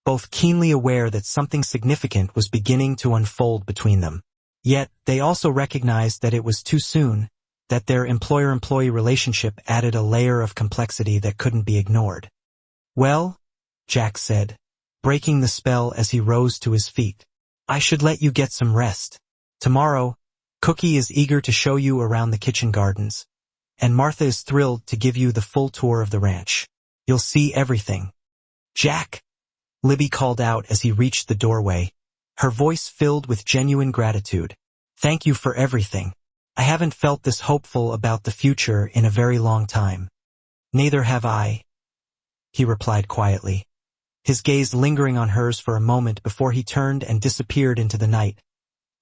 both keenly aware that something significant was beginning to unfold between them. Yet, they also recognized that it was too soon, that their employer-employee relationship added a layer of complexity that couldn't be ignored. "Well," Jack said, breaking the spell as he rose to his feet, "I should let you get some rest. Tomorrow, Cookie is eager to show you around the kitchen gardens, and Martha is thrilled to give you the full tour of the ranch. You'll see everything." "Jack," Libby called out as he reached the doorway, her voice filled with genuine gratitude. "Thank you for everything. I haven't felt this hopeful about the future in a very long time." "Neither have I," he replied quietly, his gaze lingering on hers for a moment before he turned and disappeared into the night,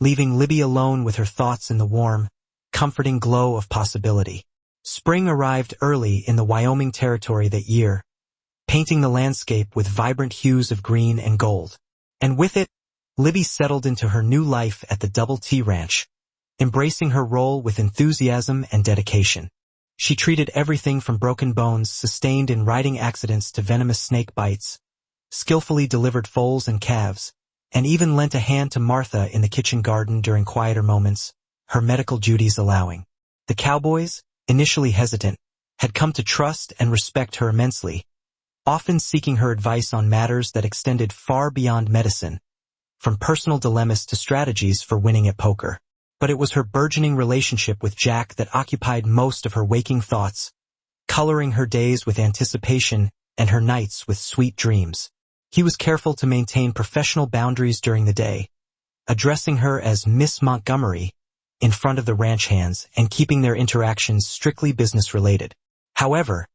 leaving Libby alone with her thoughts in the warm, comforting glow of possibility. Spring arrived early in the Wyoming territory that year, painting the landscape with vibrant hues of green and gold. And with it, Libby settled into her new life at the Double T Ranch, embracing her role with enthusiasm and dedication. She treated everything from broken bones sustained in riding accidents to venomous snake bites, skillfully delivered foals and calves, and even lent a hand to Martha in the kitchen garden during quieter moments, her medical duties allowing. The Cowboys, initially hesitant, had come to trust and respect her immensely, often seeking her advice on matters that extended far beyond medicine, from personal dilemmas to strategies for winning at poker. But it was her burgeoning relationship with Jack that occupied most of her waking thoughts, coloring her days with anticipation and her nights with sweet dreams. He was careful to maintain professional boundaries during the day, addressing her as Miss Montgomery in front of the ranch hands and keeping their interactions strictly business-related. However,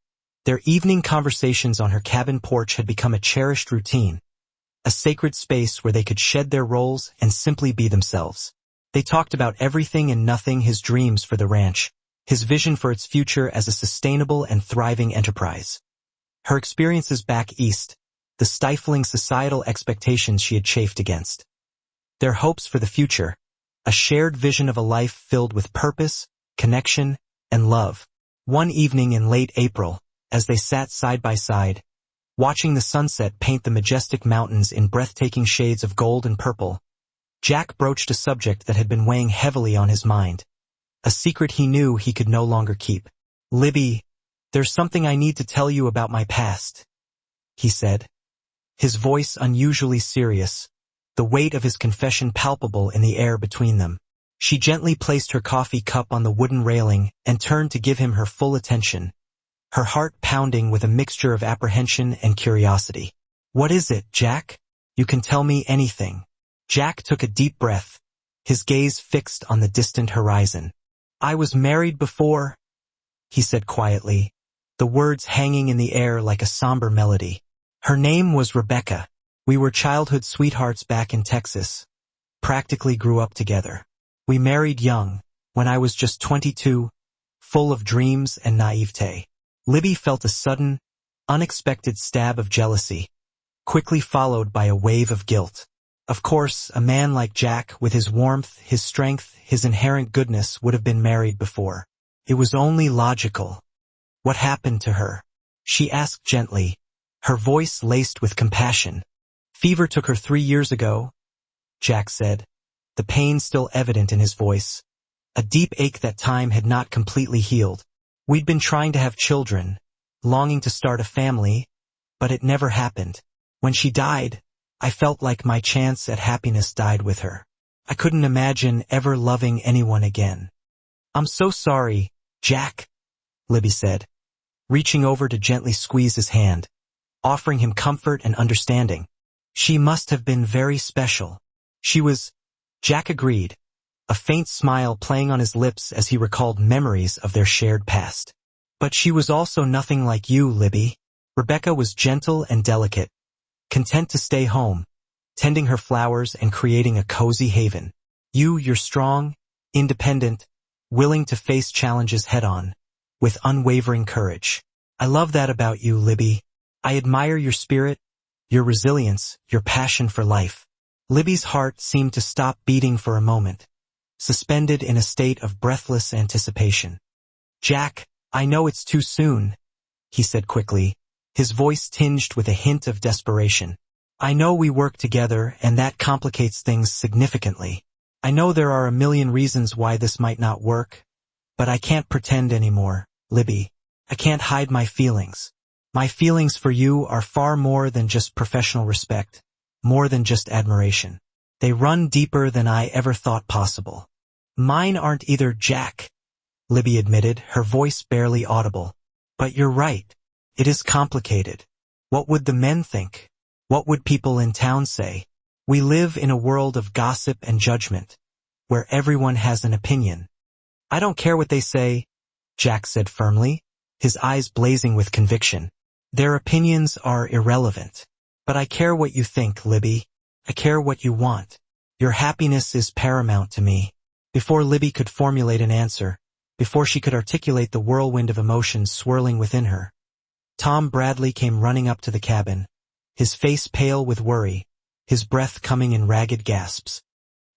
their evening conversations on her cabin porch had become a cherished routine, a sacred space where they could shed their roles and simply be themselves. They talked about everything and nothing: his dreams for the ranch, his vision for its future as a sustainable and thriving enterprise, her experiences back east, the stifling societal expectations she had chafed against, their hopes for the future, a shared vision of a life filled with purpose, connection, and love. One evening in late April, as they sat side by side, watching the sunset paint the majestic mountains in breathtaking shades of gold and purple, Jack broached a subject that had been weighing heavily on his mind, a secret he knew he could no longer keep. "Libby, there's something I need to tell you about my past," he said, his voice unusually serious, the weight of his confession palpable in the air between them. She gently placed her coffee cup on the wooden railing and turned to give him her full attention, her heart pounding with a mixture of apprehension and curiosity. "What is it, Jack? You can tell me anything." Jack took a deep breath, his gaze fixed on the distant horizon. "I was married before," he said quietly, the words hanging in the air like a somber melody. "Her name was Rebecca. We were childhood sweethearts back in Texas, practically grew up together. We married young, when I was just 22, full of dreams and naivete." Libby felt a sudden, unexpected stab of jealousy, quickly followed by a wave of guilt. Of course, a man like Jack, with his warmth, his strength, his inherent goodness, would have been married before. It was only logical. "What happened to her?" she asked gently, her voice laced with compassion. "Fever took her 3 years ago," Jack said, the pain still evident in his voice, a deep ache that time had not completely healed. "We'd been trying to have children, longing to start a family, but it never happened. When she died, I felt like my chance at happiness died with her. I couldn't imagine ever loving anyone again." "I'm so sorry, Jack," Libby said, reaching over to gently squeeze his hand, offering him comfort and understanding. "She must have been very special." "She was," Jack agreed, a faint smile playing on his lips as he recalled memories of their shared past. "But she was also nothing like you, Libby. Rebecca was gentle and delicate, content to stay home, tending her flowers and creating a cozy haven. You're strong, independent, willing to face challenges head-on, with unwavering courage. I love that about you, Libby. I admire your spirit, your resilience, your passion for life." Libby's heart seemed to stop beating for a moment, suspended in a state of breathless anticipation. "Jack, I know it's too soon," he said quickly, his voice tinged with a hint of desperation. "I know we work together and that complicates things significantly. I know there are a million reasons why this might not work, But I can't pretend anymore, Libby. I can't hide my feelings. My feelings for you are far more than just professional respect, more than just admiration. They run deeper than I ever thought possible. Mine aren't either, Jack, Libby admitted, her voice barely audible. But you're right. It is complicated. What would the men think? What would people in town say? We live in a world of gossip and judgment, where everyone has an opinion. I don't care what they say, Jack said firmly, his eyes blazing with conviction. Their opinions are irrelevant. But I care what you think, Libby. I care what you want. Your happiness is paramount to me. Before Libby could formulate an answer, before she could articulate the whirlwind of emotions swirling within her, Tom Bradley came running up to the cabin, his face pale with worry, his breath coming in ragged gasps.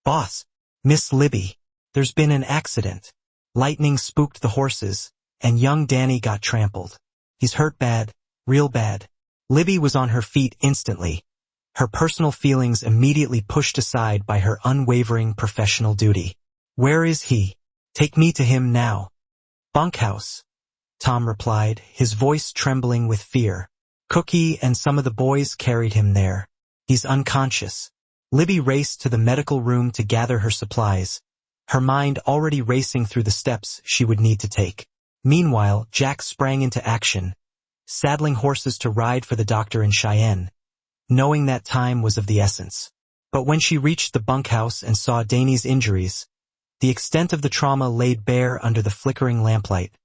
Boss, Miss Libby, there's been an accident. Lightning spooked the horses, and young Danny got trampled. He's hurt bad, real bad. Libby was on her feet instantly, her personal feelings immediately pushed aside by her unwavering professional duty. Where is he? Take me to him now. Bunkhouse, Tom replied, his voice trembling with fear. Cookie and some of the boys carried him there. He's unconscious. Libby raced to the medical room to gather her supplies, her mind already racing through the steps she would need to take. Meanwhile, Jack sprang into action, saddling horses to ride for the doctor in Cheyenne, knowing that time was of the essence. But when she reached the bunkhouse and saw Danny's injuries, the extent of the trauma laid bare under the flickering lamplight,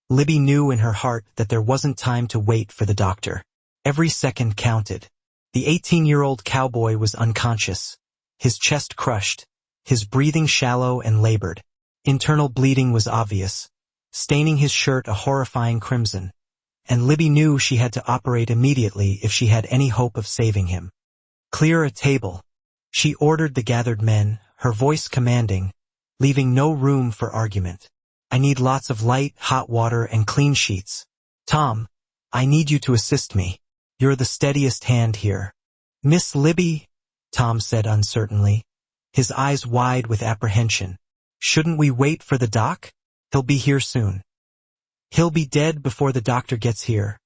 Libby knew in her heart that there wasn't time to wait for the doctor. Every second counted. The 18-year-old cowboy was unconscious, his chest crushed, his breathing shallow and labored. Internal bleeding was obvious, staining his shirt a horrifying crimson, and Libby knew she had to operate immediately if she had any hope of saving him. Clear a table. She ordered the gathered men, her voice commanding, leaving no room for argument. I need lots of light, hot water, and clean sheets. Tom, I need you to assist me. You're the steadiest hand here. Miss Libby, Tom said uncertainly, his eyes wide with apprehension. Shouldn't we wait for the doc? He'll be here soon. He'll be dead before the doctor gets here,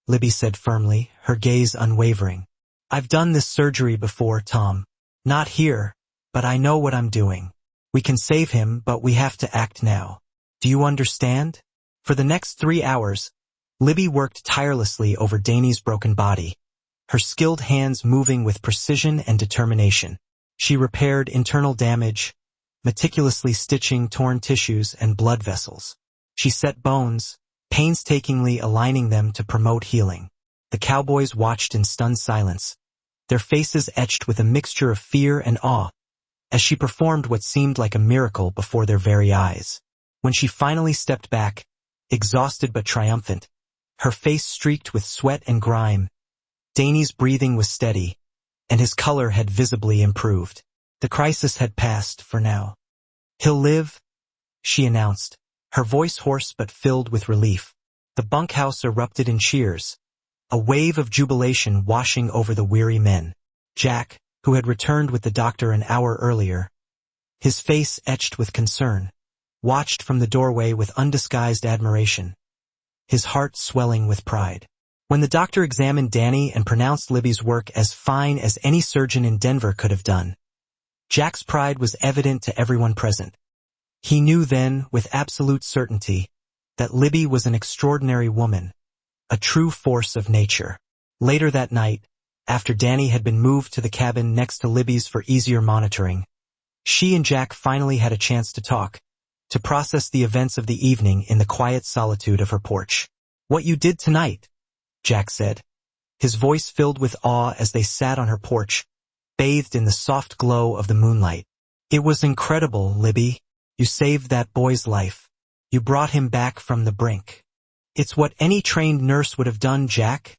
Libby said firmly, her gaze unwavering. I've done this surgery before, Tom. Not here, but I know what I'm doing. We can save him, but we have to act now. Do you understand? For the next 3 hours, Libby worked tirelessly over Danny's broken body, her skilled hands moving with precision and determination. She repaired internal damage, meticulously stitching torn tissues and blood vessels. She set bones, painstakingly aligning them to promote healing. The cowboys watched in stunned silence, their faces etched with a mixture of fear and awe, as she performed what seemed like a miracle before their very eyes. When she finally stepped back, exhausted but triumphant, her face streaked with sweat and grime, Danny's breathing was steady, and his color had visibly improved. The crisis had passed for now. He'll live, she announced, her voice hoarse but filled with relief. The bunkhouse erupted in cheers, a wave of jubilation washing over the weary men. Jack, who had returned with the doctor an hour earlier, his face etched with concern, watched from the doorway with undisguised admiration, his heart swelling with pride. When the doctor examined Danny and pronounced Libby's work as fine as any surgeon in Denver could have done, Jack's pride was evident to everyone present. He knew then, with absolute certainty, that Libby was an extraordinary woman, a true force of nature. Later that night, after Danny had been moved to the cabin next to Libby's for easier monitoring, she and Jack finally had a chance to talk, to process the events of the evening in the quiet solitude of her porch. What you did tonight, Jack said, his voice filled with awe as they sat on her porch, bathed in the soft glow of the moonlight. It was incredible, Libby. You saved that boy's life. You brought him back from the brink. It's what any trained nurse would have done, Jack,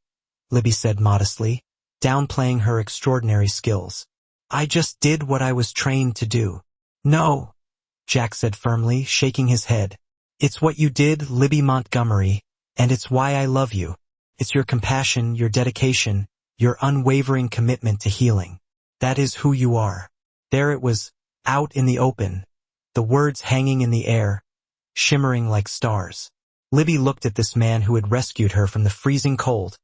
Libby said modestly, downplaying her extraordinary skills. I just did what I was trained to do. No, Jack said firmly, shaking his head. It's what you did, Libby Montgomery, and it's why I love you. It's your compassion, your dedication, your unwavering commitment to healing. That is who you are. There it was, out in the open, the words hanging in the air, shimmering like stars. Libby looked at this man who had rescued her from the freezing cold,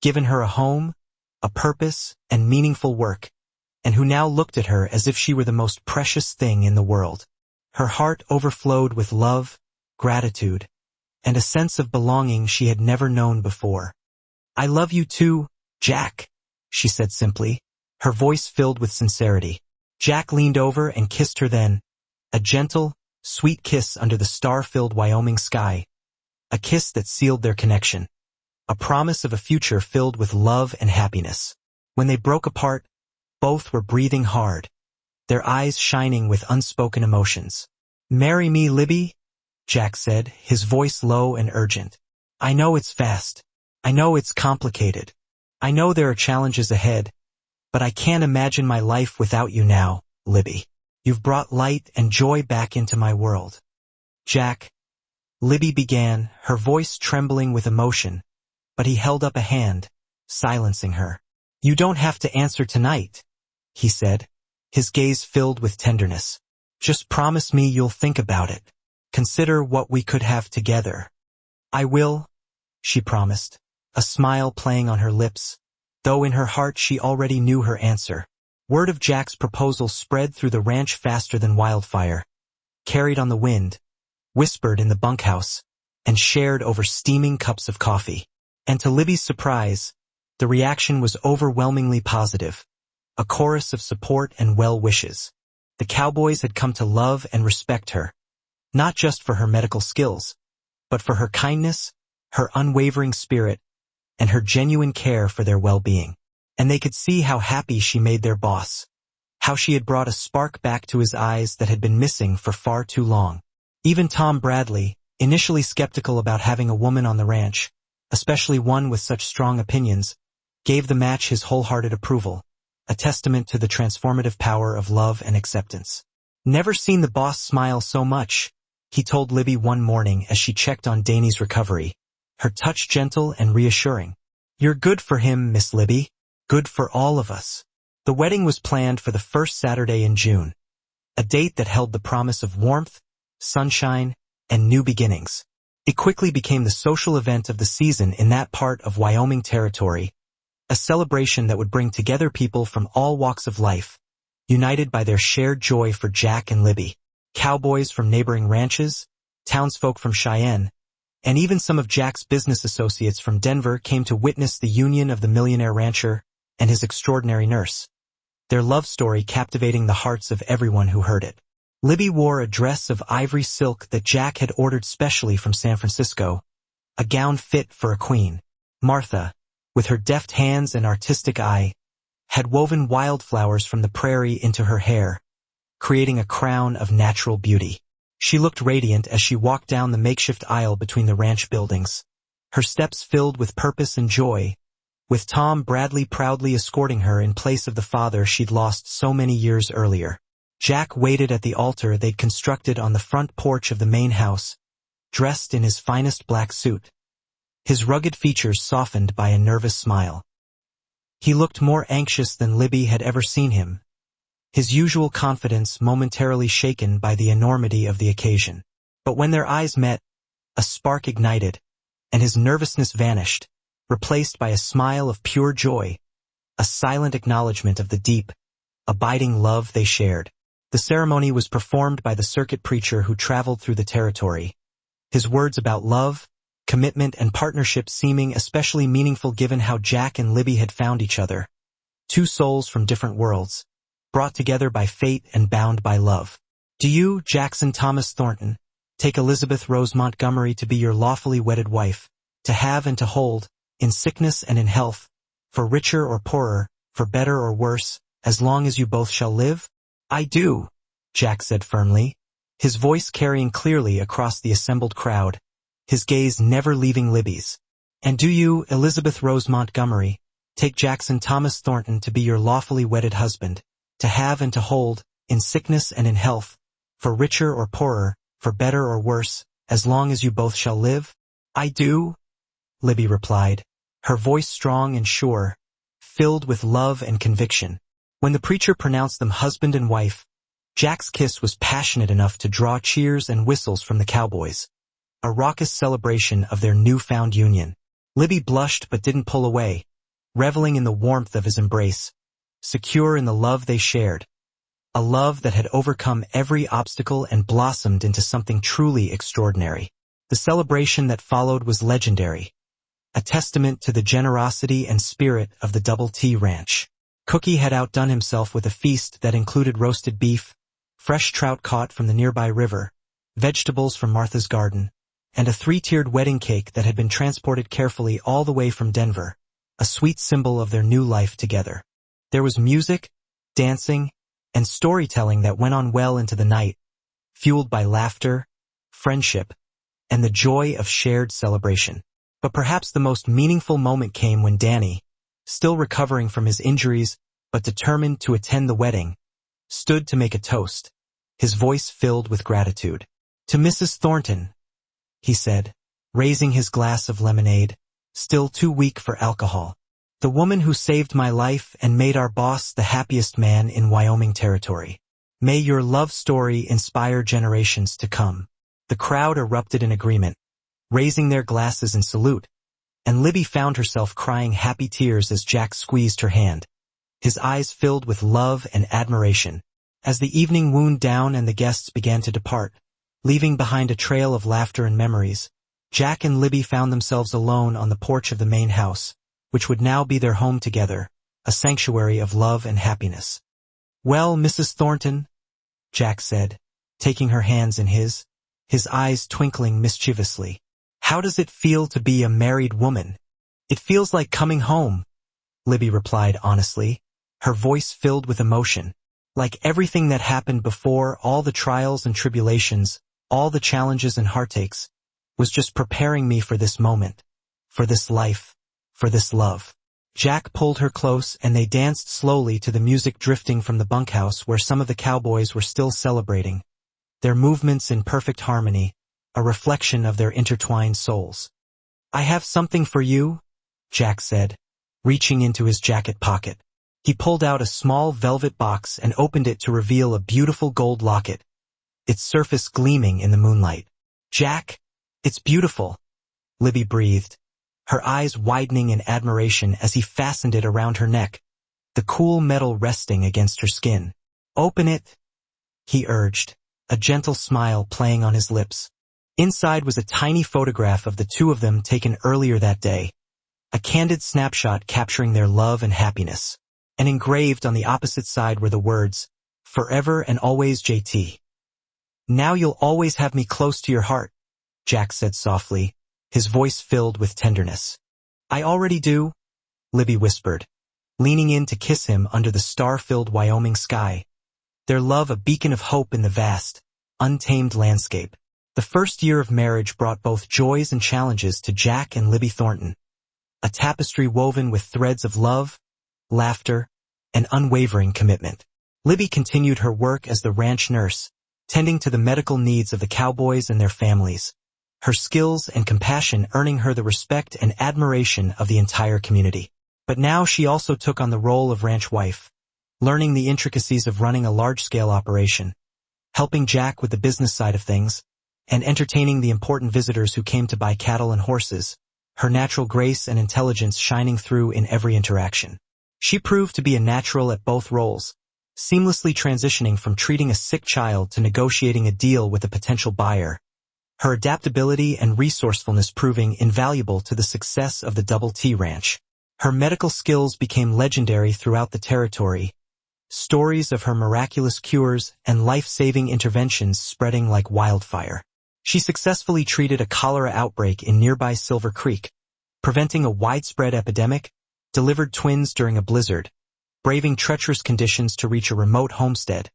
given her a home, a purpose, and meaningful work, and who now looked at her as if she were the most precious thing in the world. Her heart overflowed with love, gratitude, and a sense of belonging she had never known before. "I love you too, Jack," she said simply, her voice filled with sincerity. Jack leaned over and kissed her then, a gentle, sweet kiss under the star-filled Wyoming sky, a kiss that sealed their connection, a promise of a future filled with love and happiness. When they broke apart, both were breathing hard, their eyes shining with unspoken emotions. "Marry me, Libby," Jack said, his voice low and urgent. "I know it's fast. I know it's complicated. I know there are challenges ahead, but I can't imagine my life without you now, Libby. You've brought light and joy back into my world." "Jack," Libby began, her voice trembling with emotion, but he held up a hand, silencing her. "You don't have to answer tonight," he said, his gaze filled with tenderness. "Just promise me you'll think about it. Consider what we could have together." "I will," she promised, a smile playing on her lips, though in her heart she already knew her answer. Word of Jack's proposal spread through the ranch faster than wildfire, carried on the wind, whispered in the bunkhouse, and shared over steaming cups of coffee. And to Libby's surprise, the reaction was overwhelmingly positive, a chorus of support and well wishes. The Cowboys had come to love and respect her, not just for her medical skills, but for her kindness, her unwavering spirit, and her genuine care for their well-being. And they could see how happy she made their boss, how she had brought a spark back to his eyes that had been missing for far too long. Even Tom Bradley, initially skeptical about having a woman on the ranch, especially one with such strong opinions, gave the match his wholehearted approval, a testament to the transformative power of love and acceptance. "Never seen the boss smile so much," he told Libby one morning as she checked on Danny's recovery, her touch gentle and reassuring. "You're good for him, Miss Libby. Good for all of us." The wedding was planned for the first Saturday in June, a date that held the promise of warmth, sunshine, and new beginnings. It quickly became the social event of the season in that part of Wyoming territory, a celebration that would bring together people from all walks of life, united by their shared joy for Jack and Libby. Cowboys from neighboring ranches, townsfolk from Cheyenne, and even some of Jack's business associates from Denver came to witness the union of the millionaire rancher and his extraordinary nurse, their love story captivating the hearts of everyone who heard it. Libby wore a dress of ivory silk that Jack had ordered specially from San Francisco, a gown fit for a queen. Martha, with her deft hands and artistic eye, had woven wildflowers from the prairie into her hair, creating a crown of natural beauty. She looked radiant as she walked down the makeshift aisle between the ranch buildings, her steps filled with purpose and joy, with Tom Bradley proudly escorting her in place of the father she'd lost so many years earlier. Jack waited at the altar they'd constructed on the front porch of the main house, dressed in his finest black suit, his rugged features softened by a nervous smile. He looked more anxious than Libby had ever seen him, his usual confidence momentarily shaken by the enormity of the occasion. But when their eyes met, a spark ignited, and his nervousness vanished, replaced by a smile of pure joy, a silent acknowledgement of the deep, abiding love they shared. The ceremony was performed by the circuit preacher who traveled through the territory, his words about love, commitment, and partnership seeming especially meaningful given how Jack and Libby had found each other, two souls from different worlds, brought together by fate and bound by love. "Do you, Jackson Thomas Thornton, take Elizabeth Rose Montgomery to be your lawfully wedded wife, to have and to hold, in sickness and in health, for richer or poorer, for better or worse, as long as you both shall live?" "I do," Jack said firmly, his voice carrying clearly across the assembled crowd, his gaze never leaving Libby's. "And do you, Elizabeth Rose Montgomery, take Jackson Thomas Thornton to be your lawfully wedded husband, to have and to hold, in sickness and in health, for richer or poorer, for better or worse, as long as you both shall live?" "I do," Libby replied, her voice strong and sure, filled with love and conviction. When the preacher pronounced them husband and wife, Jack's kiss was passionate enough to draw cheers and whistles from the Cowboys, a raucous celebration of their newfound union. Libby blushed but didn't pull away, reveling in the warmth of his embrace, secure in the love they shared, a love that had overcome every obstacle and blossomed into something truly extraordinary. The celebration that followed was legendary, a testament to the generosity and spirit of the Double T Ranch. Cookie had outdone himself with a feast that included roasted beef, fresh trout caught from the nearby river, vegetables from Martha's garden, and a 3-tiered wedding cake that had been transported carefully all the way from Denver, a sweet symbol of their new life together. There was music, dancing, and storytelling that went on well into the night, fueled by laughter, friendship, and the joy of shared celebration. But perhaps the most meaningful moment came when Danny, still recovering from his injuries but determined to attend the wedding, stood to make a toast, his voice filled with gratitude. "To Mrs. Thornton," he said, raising his glass of lemonade, still too weak for alcohol. "The woman who saved my life and made our boss the happiest man in Wyoming territory. May your love story inspire generations to come." The crowd erupted in agreement, raising their glasses in salute, and Libby found herself crying happy tears as Jack squeezed her hand, his eyes filled with love and admiration. As the evening wound down and the guests began to depart, leaving behind a trail of laughter and memories, Jack and Libby found themselves alone on the porch of the main house, which would now be their home together, a sanctuary of love and happiness. "Well, Mrs. Thornton," Jack said, taking her hands in his eyes twinkling mischievously, "how does it feel to be a married woman?" "It feels like coming home," Libby replied honestly, her voice filled with emotion. "Like everything that happened before, all the trials and tribulations, all the challenges and heartaches, was just preparing me for this moment, for this life, for this love." Jack pulled her close and they danced slowly to the music drifting from the bunkhouse where some of the Cowboys were still celebrating, their movements in perfect harmony, a reflection of their intertwined souls. "I have something for you," Jack said, reaching into his jacket pocket. He pulled out a small velvet box and opened it to reveal a beautiful gold locket, its surface gleaming in the moonlight. "Jack, it's beautiful," Libby breathed, her eyes widening in admiration as he fastened it around her neck, the cool metal resting against her skin. "Open it," he urged, a gentle smile playing on his lips. Inside was a tiny photograph of the two of them taken earlier that day, a candid snapshot capturing their love and happiness. And engraved on the opposite side were the words, "Forever and always JT." "Now you'll always have me close to your heart," Jack said softly, his voice filled with tenderness. "I already do," Libby whispered, leaning in to kiss him under the star-filled Wyoming sky, their love a beacon of hope in the vast, untamed landscape. The first year of marriage brought both joys and challenges to Jack and Libby Thornton, a tapestry woven with threads of love, laughter, and unwavering commitment. Libby continued her work as the ranch nurse, tending to the medical needs of the Cowboys and their families, her skills and compassion earning her the respect and admiration of the entire community. But now she also took on the role of ranch wife, learning the intricacies of running a large-scale operation, helping Jack with the business side of things, and entertaining the important visitors who came to buy cattle and horses, her natural grace and intelligence shining through in every interaction. She proved to be a natural at both roles, seamlessly transitioning from treating a sick child to negotiating a deal with a potential buyer, her adaptability and resourcefulness proving invaluable to the success of the Double T Ranch. Her medical skills became legendary throughout the territory, stories of her miraculous cures and life-saving interventions spreading like wildfire. She successfully treated a cholera outbreak in nearby Silver Creek, preventing a widespread epidemic, delivered twins during a blizzard, braving treacherous conditions to reach a remote homestead,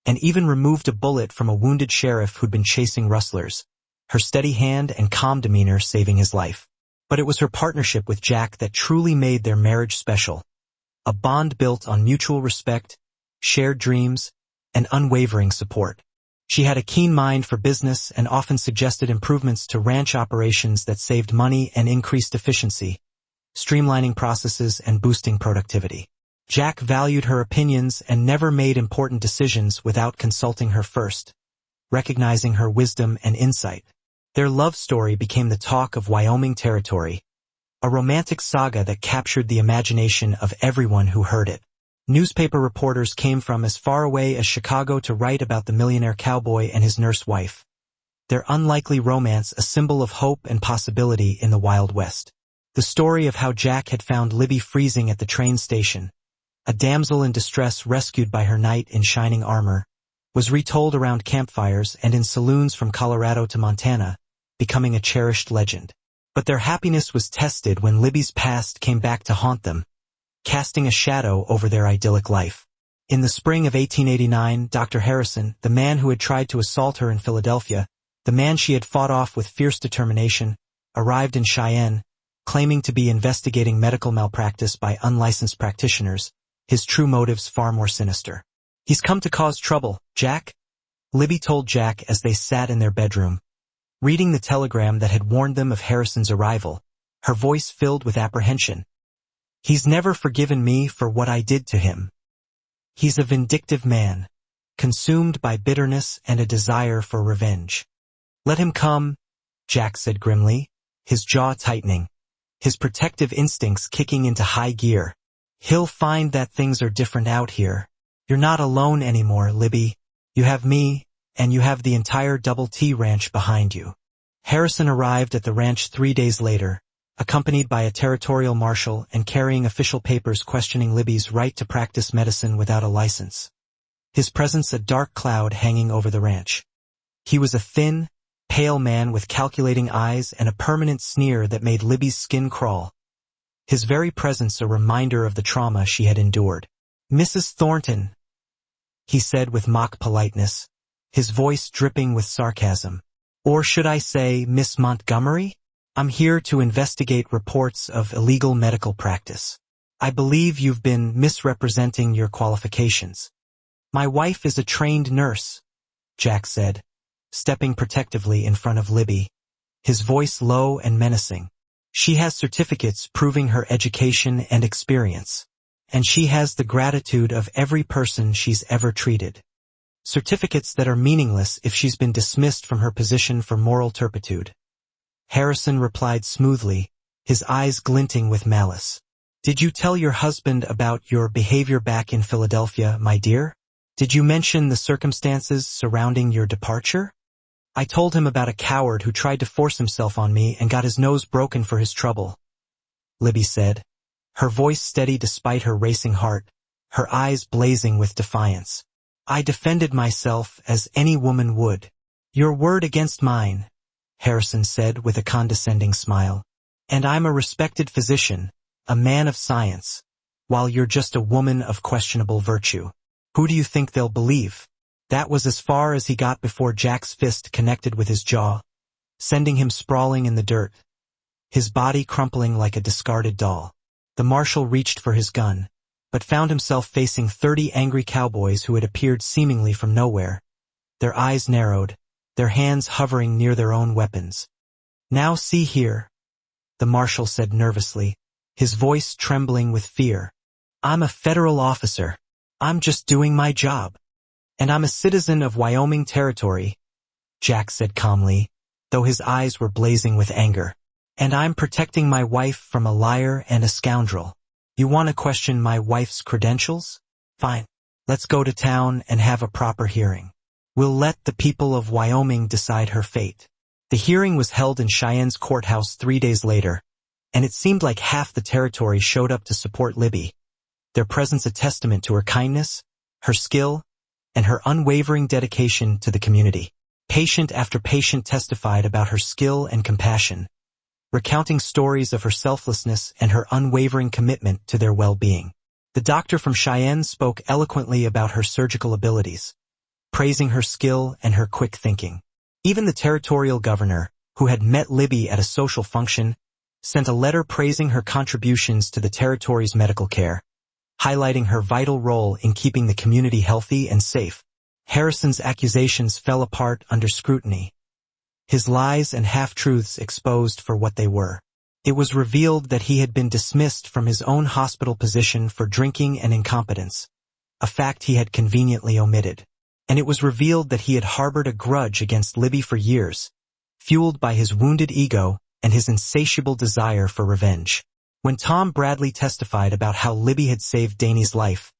and even removed a bullet from a wounded sheriff who'd been chasing rustlers, her steady hand and calm demeanor saving his life. But it was her partnership with Jack that truly made their marriage special, a bond built on mutual respect, shared dreams, and unwavering support. She had a keen mind for business and often suggested improvements to ranch operations that saved money and increased efficiency, streamlining processes and boosting productivity. Jack valued her opinions and never made important decisions without consulting her first, recognizing her wisdom and insight. Their love story became the talk of Wyoming Territory, a romantic saga that captured the imagination of everyone who heard it. Newspaper reporters came from as far away as Chicago to write about the millionaire cowboy and his nurse wife, their unlikely romance a symbol of hope and possibility in the Wild West. The story of how Jack had found Libby freezing at the train station, a damsel in distress rescued by her knight in shining armor, was retold around campfires and in saloons from Colorado to Montana, becoming a cherished legend. But their happiness was tested when Libby's past came back to haunt them, casting a shadow over their idyllic life. In the spring of 1889, Dr. Harrison, the man who had tried to assault her in Philadelphia, the man she had fought off with fierce determination, arrived in Cheyenne, claiming to be investigating medical malpractice by unlicensed practitioners, his true motives far more sinister. "He's come to cause trouble, Jack," Libby told Jack as they sat in their bedroom, reading the telegram that had warned them of Harrison's arrival, her voice filled with apprehension. "He's never forgiven me for what I did to him. He's a vindictive man, consumed by bitterness and a desire for revenge." "Let him come," Jack said grimly, his jaw tightening, his protective instincts kicking into high gear. "He'll find that things are different out here. You're not alone anymore, Libby. You have me, and you have the entire Double T Ranch behind you." Harrison arrived at the ranch 3 days later, accompanied by a territorial marshal and carrying official papers questioning Libby's right to practice medicine without a license. His presence a dark cloud hanging over the ranch. He was a thin, pale man with calculating eyes and a permanent sneer that made Libby's skin crawl. His very presence a reminder of the trauma she had endured. "Mrs. Thornton," he said with mock politeness, his voice dripping with sarcasm. "Or should I say, Miss Montgomery? I'm here to investigate reports of illegal medical practice. I believe you've been misrepresenting your qualifications." "My wife is a trained nurse," Jack said, stepping protectively in front of Libby, his voice low and menacing. "She has certificates proving her education and experience, and she has the gratitude of every person she's ever treated. Certificates that are meaningless if she's been dismissed from her position for moral turpitude." Harrison replied smoothly, his eyes glinting with malice. "Did you tell your husband about your behavior back in Philadelphia, my dear? Did you mention the circumstances surrounding your departure?" "I told him about a coward who tried to force himself on me and got his nose broken for his trouble," Libby said, her voice steady despite her racing heart, her eyes blazing with defiance. "I defended myself as any woman would." "Your word against mine," Harrison said with a condescending smile. "And I'm a respected physician, a man of science, while you're just a woman of questionable virtue. Who do you think they'll believe?" That was as far as he got before Jack's fist connected with his jaw, sending him sprawling in the dirt, his body crumpling like a discarded doll. The marshal reached for his gun, but found himself facing 30 angry cowboys who had appeared seemingly from nowhere, their eyes narrowed, their hands hovering near their own weapons. "Now see here," the marshal said nervously, his voice trembling with fear. "I'm a federal officer. I'm just doing my job. And I'm a citizen of Wyoming Territory," Jack said calmly, though his eyes were blazing with anger. "And I'm protecting my wife from a liar and a scoundrel. You want to question my wife's credentials? Fine. Let's go to town and have a proper hearing. We'll let the people of Wyoming decide her fate." The hearing was held in Cheyenne's courthouse 3 days later, and it seemed like half the territory showed up to support Libby, their presence a testament to her kindness, her skill, and her unwavering dedication to the community. Patient after patient testified about her skill and compassion, recounting stories of her selflessness and her unwavering commitment to their well-being. The doctor from Cheyenne spoke eloquently about her surgical abilities, praising her skill and her quick thinking. Even the territorial governor, who had met Libby at a social function, sent a letter praising her contributions to the territory's medical care, highlighting her vital role in keeping the community healthy and safe. Harrison's accusations fell apart under scrutiny, his lies and half-truths exposed for what they were. It was revealed that he had been dismissed from his own hospital position for drinking and incompetence, a fact he had conveniently omitted. And it was revealed that he had harbored a grudge against Libby for years, fueled by his wounded ego and his insatiable desire for revenge. When Tom Bradley testified about how Libby had saved Danny's life,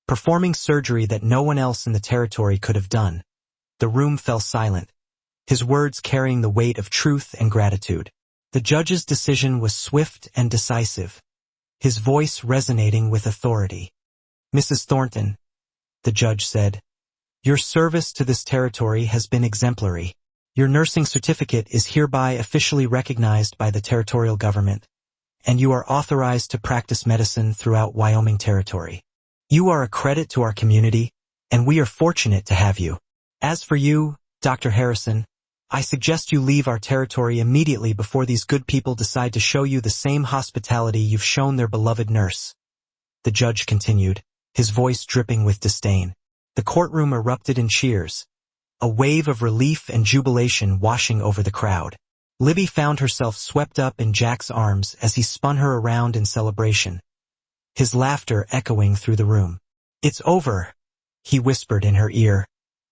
performing surgery that no one else in the territory could have done, the room fell silent, his words carrying the weight of truth and gratitude. The judge's decision was swift and decisive, his voice resonating with authority. "Mrs. Thornton," the judge said, "your service to this territory has been exemplary. Your nursing certificate is hereby officially recognized by the territorial government, and you are authorized to practice medicine throughout Wyoming Territory. You are a credit to our community, and we are fortunate to have you. As for you, Dr. Harrison, I suggest you leave our territory immediately before these good people decide to show you the same hospitality you've shown their beloved nurse." The judge continued, his voice dripping with disdain. The courtroom erupted in cheers, a wave of relief and jubilation washing over the crowd. Libby found herself swept up in Jack's arms as he spun her around in celebration, his laughter echoing through the room. "It's over," he whispered in her ear,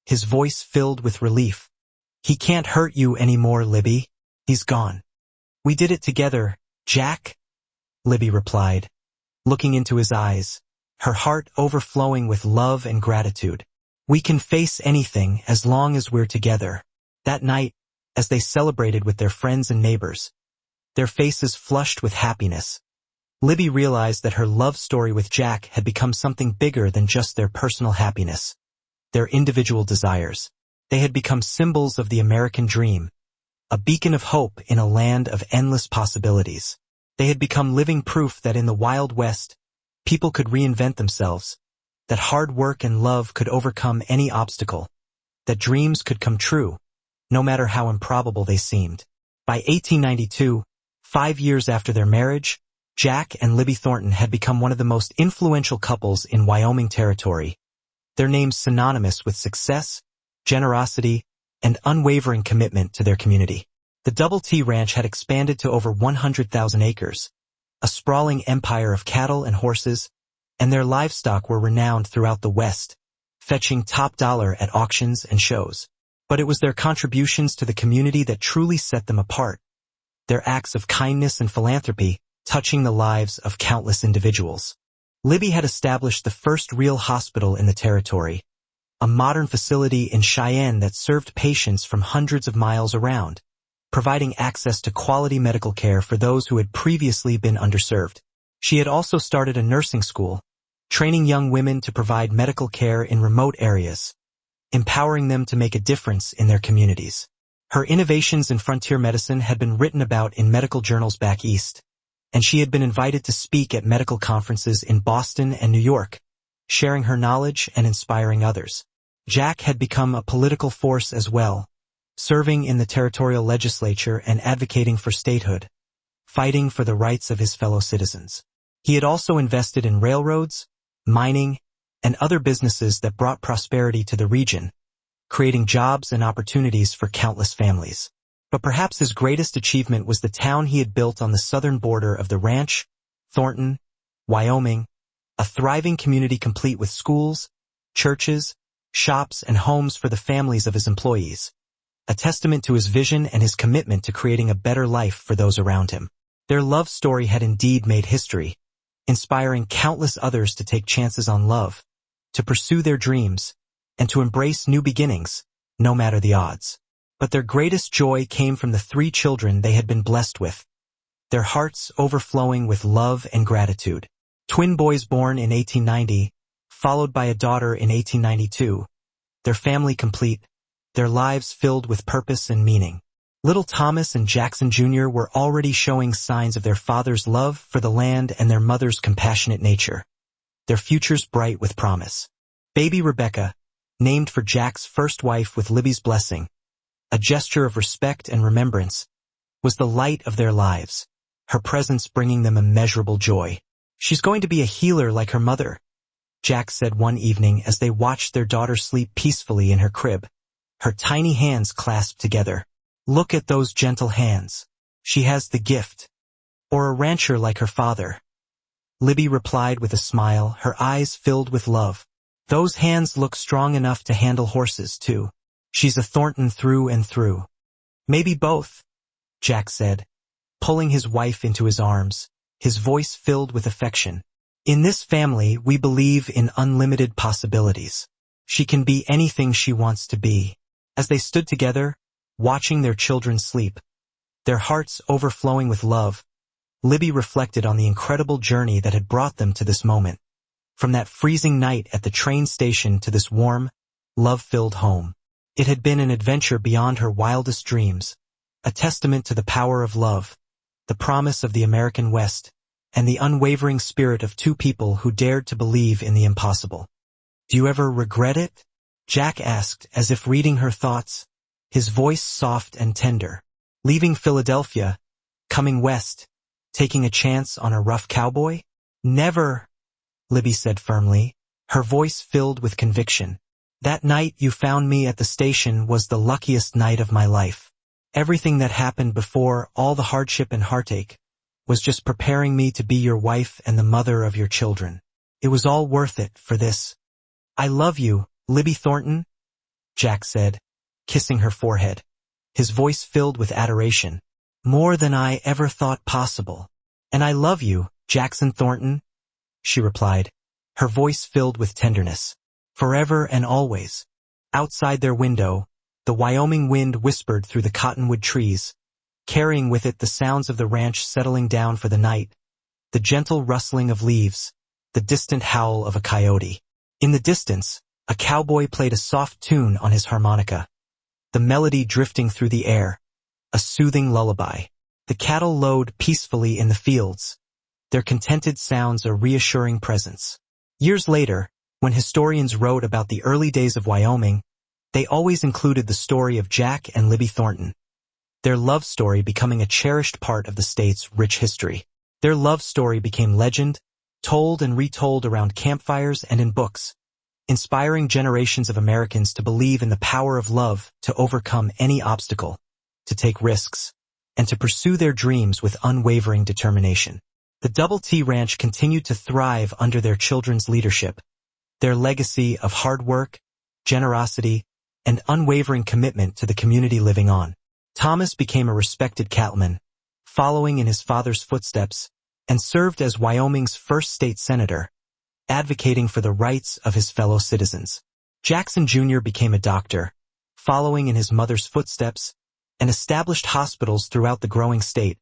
his voice filled with relief. "He can't hurt you anymore, Libby. He's gone." "We did it together, Jack," Libby replied, looking into his eyes, her heart overflowing with love and gratitude. "We can face anything as long as we're together." That night, as they celebrated with their friends and neighbors, their faces flushed with happiness, Libby realized that her love story with Jack had become something bigger than just their personal happiness, their individual desires. They had become symbols of the American dream, a beacon of hope in a land of endless possibilities. They had become living proof that in the Wild West, people could reinvent themselves, that hard work and love could overcome any obstacle, that dreams could come true, no matter how improbable they seemed. By 1892, 5 years after their marriage, Jack and Libby Thornton had become one of the most influential couples in Wyoming Territory, their names synonymous with success, generosity, and unwavering commitment to their community. The Double T Ranch had expanded to over 100,000 acres, a sprawling empire of cattle and horses, and their livestock were renowned throughout the West, fetching top dollar at auctions and shows. But it was their contributions to the community that truly set them apart, their acts of kindness and philanthropy touching the lives of countless individuals. Libby had established the first real hospital in the territory, a modern facility in Cheyenne that served patients from hundreds of miles around, providing access to quality medical care for those who had previously been underserved. She had also started a nursing school, training young women to provide medical care in remote areas, empowering them to make a difference in their communities. Her innovations in frontier medicine had been written about in medical journals back east, and she had been invited to speak at medical conferences in Boston and New York, sharing her knowledge and inspiring others. Jack had become a political force as well, serving in the territorial legislature and advocating for statehood, fighting for the rights of his fellow citizens. He had also invested in railroads, mining, and other businesses that brought prosperity to the region, creating jobs and opportunities for countless families. But perhaps his greatest achievement was the town he had built on the southern border of the ranch, Thornton, Wyoming, a thriving community complete with schools, churches, shops, and homes for the families of his employees, a testament to his vision and his commitment to creating a better life for those around him. Their love story had indeed made history, inspiring countless others to take chances on love, to pursue their dreams, and to embrace new beginnings, no matter the odds. But their greatest joy came from the 3 children they had been blessed with, their hearts overflowing with love and gratitude. Twin boys born in 1890, followed by a daughter in 1892, their family complete, their lives filled with purpose and meaning. Little Thomas and Jackson Jr. were already showing signs of their father's love for the land and their mother's compassionate nature, their futures bright with promise. Baby Rebecca, named for Jack's first wife with Libby's blessing, a gesture of respect and remembrance, was the light of their lives, her presence bringing them immeasurable joy. "She's going to be a healer like her mother," Jack said one evening as they watched their daughter sleep peacefully in her crib, her tiny hands clasped together. "Look at those gentle hands. She has the gift." Or a rancher like her father? Libby replied with a smile, her eyes filled with love. Those hands look strong enough to handle horses, too. She's a Thornton through and through. Maybe both, Jack said, pulling his wife into his arms, his voice filled with affection. In this family, we believe in unlimited possibilities. She can be anything she wants to be. As they stood together, watching their children sleep, their hearts overflowing with love, Libby reflected on the incredible journey that had brought them to this moment. From that freezing night at the train station to this warm, love-filled home. It had been an adventure beyond her wildest dreams, a testament to the power of love, the promise of the American West, and the unwavering spirit of two people who dared to believe in the impossible. Do you ever regret it? Jack asked, as if reading her thoughts, his voice soft and tender. Leaving Philadelphia, coming west, taking a chance on a rough cowboy? Never, Libby said firmly, her voice filled with conviction. That night you found me at the station was the luckiest night of my life. Everything that happened before, all the hardship and heartache, was just preparing me to be your wife and the mother of your children. It was all worth it for this. I love you, Libby Thornton, Jack said, kissing her forehead, his voice filled with adoration. More than I ever thought possible. And I love you, Jackson Thornton, she replied, her voice filled with tenderness. Forever and always. Outside their window, the Wyoming wind whispered through the cottonwood trees, carrying with it the sounds of the ranch settling down for the night, the gentle rustling of leaves, the distant howl of a coyote. In the distance, a cowboy played a soft tune on his harmonica, the melody drifting through the air, a soothing lullaby. The cattle lowed peacefully in the fields, their contented sounds a reassuring presence. Years later, when historians wrote about the early days of Wyoming, they always included the story of Jack and Libby Thornton, their love story becoming a cherished part of the state's rich history. Their love story became legend, told and retold around campfires and in books, inspiring generations of Americans to believe in the power of love to overcome any obstacle, to take risks, and to pursue their dreams with unwavering determination. The Double T Ranch continued to thrive under their children's leadership, their legacy of hard work, generosity, and unwavering commitment to the community living on. Thomas became a respected cattleman, following in his father's footsteps, and served as Wyoming's first state senator, advocating for the rights of his fellow citizens. Jackson Jr. became a doctor, following in his mother's footsteps, and established hospitals throughout the growing state,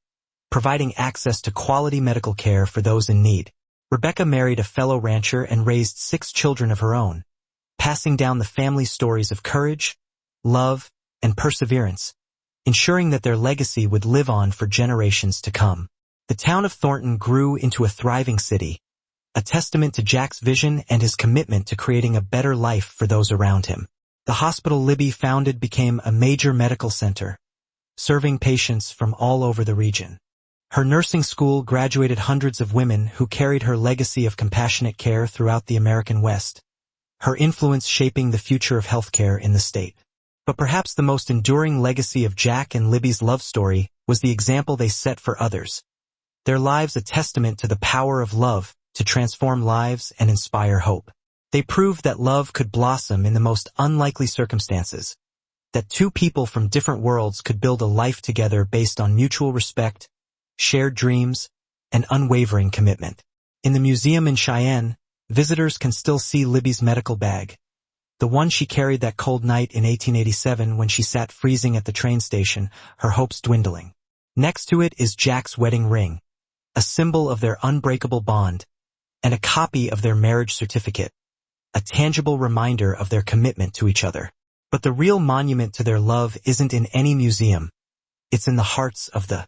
providing access to quality medical care for those in need. Rebecca married a fellow rancher and raised 6 children of her own, passing down the family stories of courage, love, and perseverance, ensuring that their legacy would live on for generations to come. The town of Thornton grew into a thriving city, a testament to Jack's vision and his commitment to creating a better life for those around him. The hospital Libby founded became a major medical center, serving patients from all over the region. Her nursing school graduated hundreds of women who carried her legacy of compassionate care throughout the American West, her influence shaping the future of healthcare in the state. But perhaps the most enduring legacy of Jack and Libby's love story was the example they set for others, their lives a testament to the power of love to transform lives and inspire hope. They proved that love could blossom in the most unlikely circumstances, that two people from different worlds could build a life together based on mutual respect, shared dreams, and unwavering commitment. In the museum in Cheyenne, visitors can still see Libby's medical bag, the one she carried that cold night in 1887 when she sat freezing at the train station, her hopes dwindling. Next to it is Jack's wedding ring, a symbol of their unbreakable bond, and a copy of their marriage certificate, a tangible reminder of their commitment to each other. But the real monument to their love isn't in any museum. It's in the hearts of the